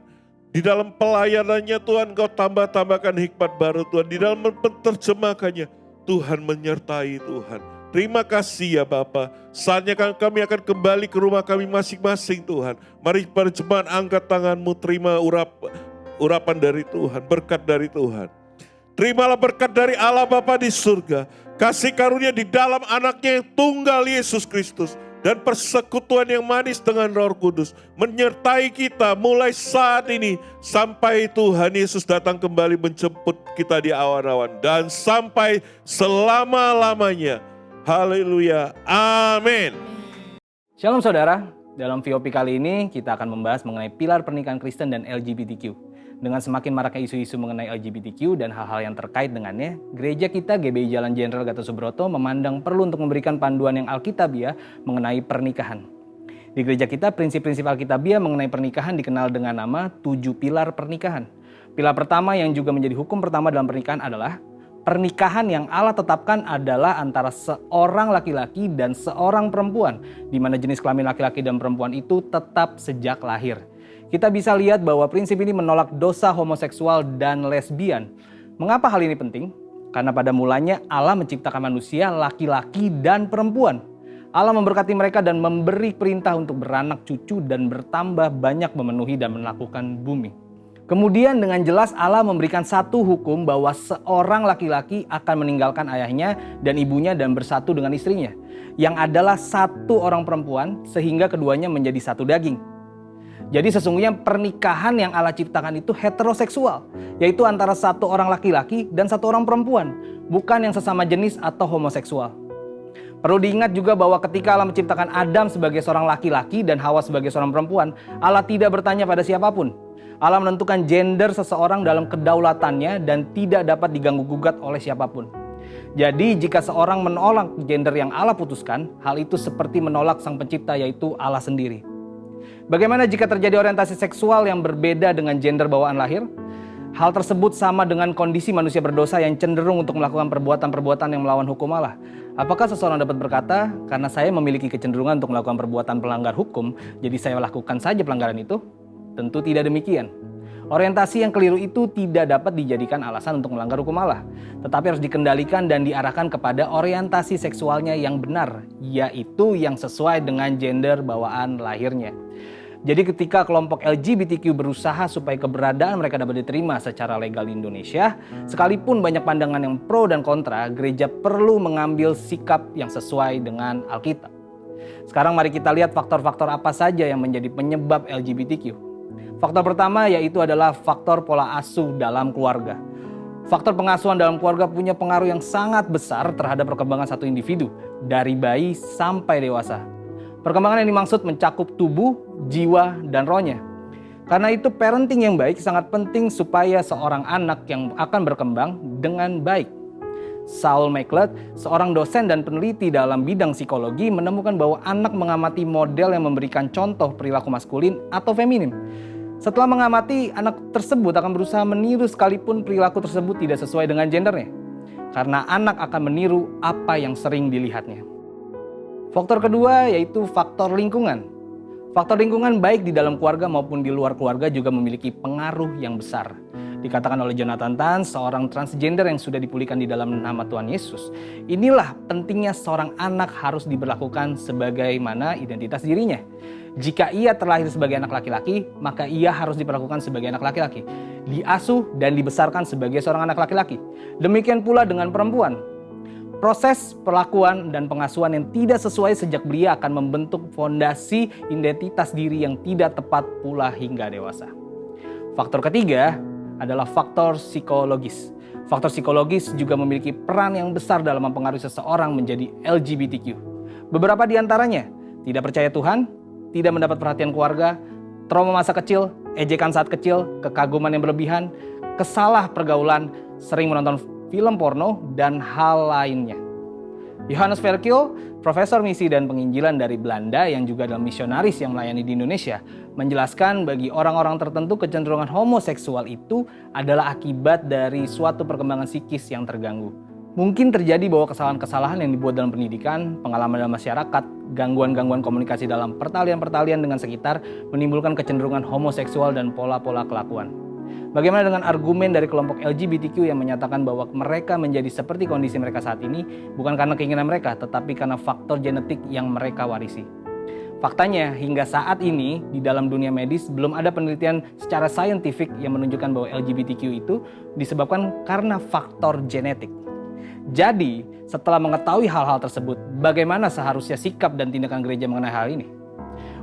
Di dalam pelayanannya Tuhan Kau tambahkan hikmat baru Tuhan. Di dalam menerjemahkannya Tuhan menyertai Tuhan. Terima kasih ya Bapa. Saatnya kami akan kembali ke rumah kami masing-masing Tuhan. Mari berjemaat angkat tangan-Mu, terima urapan dari Tuhan, berkat dari Tuhan. Terimalah berkat dari Allah Bapa di surga. Kasih karunia di dalam anaknya yang tunggal Yesus Kristus. Dan persekutuan yang manis dengan Roh Kudus. Menyertai kita mulai saat ini. Sampai Tuhan Yesus datang kembali menjemput kita di awan-awan. Dan sampai selama-lamanya. Haleluya. Amin. Shalom saudara. Dalam VOP kali ini kita akan membahas mengenai pilar pernikahan Kristen dan LGBTQ. Dengan semakin maraknya isu-isu mengenai LGBTQ dan hal-hal yang terkait dengannya, gereja kita GBI Jalan Jenderal Gatot Subroto memandang perlu untuk memberikan panduan yang alkitabiah mengenai pernikahan. Di gereja kita, prinsip-prinsip alkitabiah mengenai pernikahan dikenal dengan nama 7 pilar pernikahan. Pilar pertama yang juga menjadi hukum pertama dalam pernikahan adalah pernikahan yang Allah tetapkan adalah antara seorang laki-laki dan seorang perempuan, di mana jenis kelamin laki-laki dan perempuan itu tetap sejak lahir. Kita bisa lihat bahwa prinsip ini menolak dosa homoseksual dan lesbian. Mengapa hal ini penting? Karena pada mulanya Allah menciptakan manusia laki-laki dan perempuan. Allah memberkati mereka dan memberi perintah untuk beranak cucu dan bertambah banyak memenuhi dan menaklukkan bumi. Kemudian dengan jelas Allah memberikan satu hukum bahwa seorang laki-laki akan meninggalkan ayahnya dan ibunya dan bersatu dengan istrinya. Yang adalah satu orang perempuan sehingga keduanya menjadi satu daging. Jadi sesungguhnya pernikahan yang Allah ciptakan itu heteroseksual, yaitu antara satu orang laki-laki dan satu orang perempuan, bukan yang sesama jenis atau homoseksual. Perlu diingat juga bahwa ketika Allah menciptakan Adam sebagai seorang laki-laki dan Hawa sebagai seorang perempuan, Allah tidak bertanya pada siapapun. Allah menentukan gender seseorang dalam kedaulatannya dan tidak dapat diganggu-gugat oleh siapapun. Jadi jika seorang menolak gender yang Allah putuskan, hal itu seperti menolak Sang Pencipta yaitu Allah sendiri. Bagaimana jika terjadi orientasi seksual yang berbeda dengan gender bawaan lahir? Hal tersebut sama dengan kondisi manusia berdosa yang cenderung untuk melakukan perbuatan-perbuatan yang melawan hukum Allah. Apakah seseorang dapat berkata, karena saya memiliki kecenderungan untuk melakukan perbuatan pelanggar hukum, jadi saya lakukan saja pelanggaran itu? Tentu tidak demikian. Orientasi yang keliru itu tidak dapat dijadikan alasan untuk melanggar hukum Allah, tetapi harus dikendalikan dan diarahkan kepada orientasi seksualnya yang benar, yaitu yang sesuai dengan gender bawaan lahirnya. Jadi ketika kelompok LGBTQ berusaha supaya keberadaan mereka dapat diterima secara legal di Indonesia, sekalipun banyak pandangan yang pro dan kontra, gereja perlu mengambil sikap yang sesuai dengan Alkitab. Sekarang mari kita lihat faktor-faktor apa saja yang menjadi penyebab LGBTQ. Faktor pertama yaitu adalah faktor pola asuh dalam keluarga. Faktor pengasuhan dalam keluarga punya pengaruh yang sangat besar terhadap perkembangan satu individu, dari bayi sampai dewasa. Perkembangan yang dimaksud mencakup tubuh, jiwa, dan rohnya. Karena itu parenting yang baik sangat penting supaya seorang anak yang akan berkembang dengan baik. Saul McLeod, seorang dosen dan peneliti dalam bidang psikologi, menemukan bahwa anak mengamati model yang memberikan contoh perilaku maskulin atau feminin. Setelah mengamati, anak tersebut akan berusaha meniru sekalipun perilaku tersebut tidak sesuai dengan gendernya. Karena anak akan meniru apa yang sering dilihatnya. Faktor kedua yaitu faktor lingkungan. Faktor lingkungan baik di dalam keluarga maupun di luar keluarga juga memiliki pengaruh yang besar. Dikatakan oleh Jonathan Tan, seorang transgender yang sudah dipulihkan di dalam nama Tuhan Yesus. Inilah pentingnya seorang anak harus diberlakukan sebagaimana identitas dirinya. Jika ia terlahir sebagai anak laki-laki, maka ia harus diperlakukan sebagai anak laki-laki. Diasuh dan dibesarkan sebagai seorang anak laki-laki. Demikian pula dengan perempuan. Proses perlakuan dan pengasuhan yang tidak sesuai sejak belia akan membentuk fondasi identitas diri yang tidak tepat pula hingga dewasa. Faktor ketiga adalah faktor psikologis. Faktor psikologis juga memiliki peran yang besar dalam mempengaruhi seseorang menjadi LGBTQ. Beberapa di antaranya, Tidak percaya Tuhan, tidak mendapat perhatian keluarga, trauma masa kecil, ejekan saat kecil, kekaguman yang berlebihan, kesalah pergaulan, sering menonton film porno, dan hal lainnya. Johannes Verkil, profesor misi dan penginjilan dari Belanda yang juga adalah misionaris yang melayani di Indonesia, menjelaskan bagi orang-orang tertentu kecenderungan homoseksual itu adalah akibat dari suatu perkembangan psikis yang terganggu. Mungkin terjadi bahwa kesalahan-kesalahan yang dibuat dalam pendidikan, pengalaman dalam masyarakat, gangguan-gangguan komunikasi dalam pertalian-pertalian dengan sekitar menimbulkan kecenderungan homoseksual dan pola-pola kelakuan. Bagaimana dengan argumen dari kelompok LGBTQ yang menyatakan bahwa mereka menjadi seperti kondisi mereka saat ini bukan karena keinginan mereka, tetapi karena faktor genetik yang mereka warisi. Faktanya, hingga saat ini di dalam dunia medis belum ada penelitian secara saintifik yang menunjukkan bahwa LGBTQ itu disebabkan karena faktor genetik. Jadi, setelah mengetahui hal-hal tersebut, bagaimana seharusnya sikap dan tindakan gereja mengenai hal ini?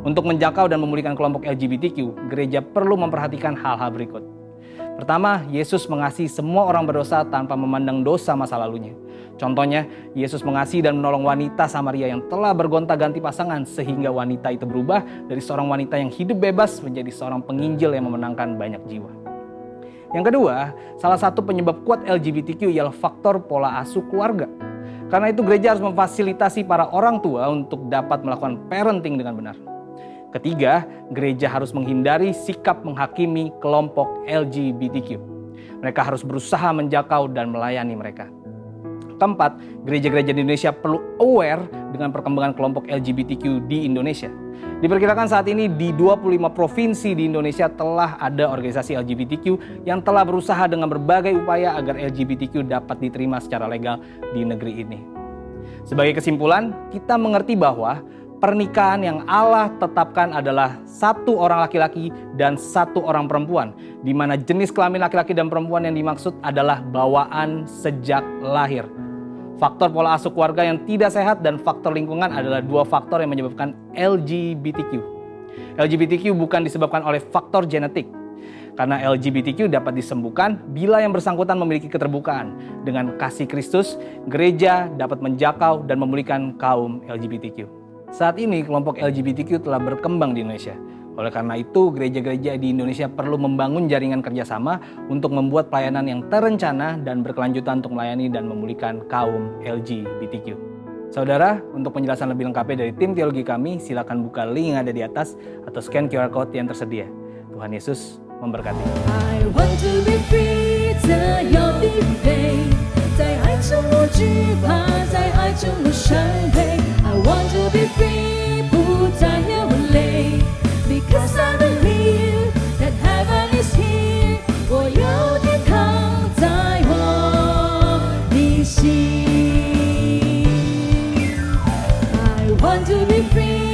Untuk menjangkau dan memulihkan kelompok LGBTQ, gereja perlu memperhatikan hal-hal berikut. Pertama, Yesus mengasihi semua orang berdosa tanpa memandang dosa masa lalunya. Contohnya, Yesus mengasihi dan menolong wanita Samaria yang telah bergonta-ganti pasangan sehingga wanita itu berubah dari seorang wanita yang hidup bebas menjadi seorang penginjil yang memenangkan banyak jiwa. Yang kedua, salah satu penyebab kuat LGBTQ ialah faktor pola asuh keluarga. Karena itu gereja harus memfasilitasi para orang tua untuk dapat melakukan parenting dengan benar. Ketiga, gereja harus menghindari sikap menghakimi kelompok LGBTQ. Mereka harus berusaha menjangkau dan melayani mereka. Keempat, gereja-gereja di Indonesia perlu aware dengan perkembangan kelompok LGBTQ di Indonesia. Diperkirakan saat ini di 25 provinsi di Indonesia telah ada organisasi LGBTQ yang telah berusaha dengan berbagai upaya agar LGBTQ dapat diterima secara legal di negeri ini. Sebagai kesimpulan, kita mengerti bahwa pernikahan yang Allah tetapkan adalah satu orang laki-laki dan satu orang perempuan, di mana jenis kelamin laki-laki dan perempuan yang dimaksud adalah bawaan sejak lahir. Faktor pola asuh keluarga yang tidak sehat dan faktor lingkungan adalah dua faktor yang menyebabkan LGBTQ. LGBTQ bukan disebabkan oleh faktor genetik, karena LGBTQ dapat disembuhkan bila yang bersangkutan memiliki keterbukaan. Dengan kasih Kristus, gereja dapat menjangkau dan memulihkan kaum LGBTQ. Saat ini kelompok LGBTQ telah berkembang di Indonesia. Oleh karena itu, gereja-gereja di Indonesia perlu membangun jaringan kerjasama untuk membuat pelayanan yang terencana dan berkelanjutan untuk melayani dan memulihkan kaum LGBTQ. Saudara, untuk penjelasan lebih lengkapnya dari tim teologi kami, silakan buka link yang ada di atas atau scan QR Code yang tersedia. Tuhan Yesus memberkati. I want to be free， 这要的飞，在爱中无惧怕，在爱中无伤悲。I want to be free， 不再流泪。Because I believe that heaven is here， 我有天堂在我的心。I want to be free。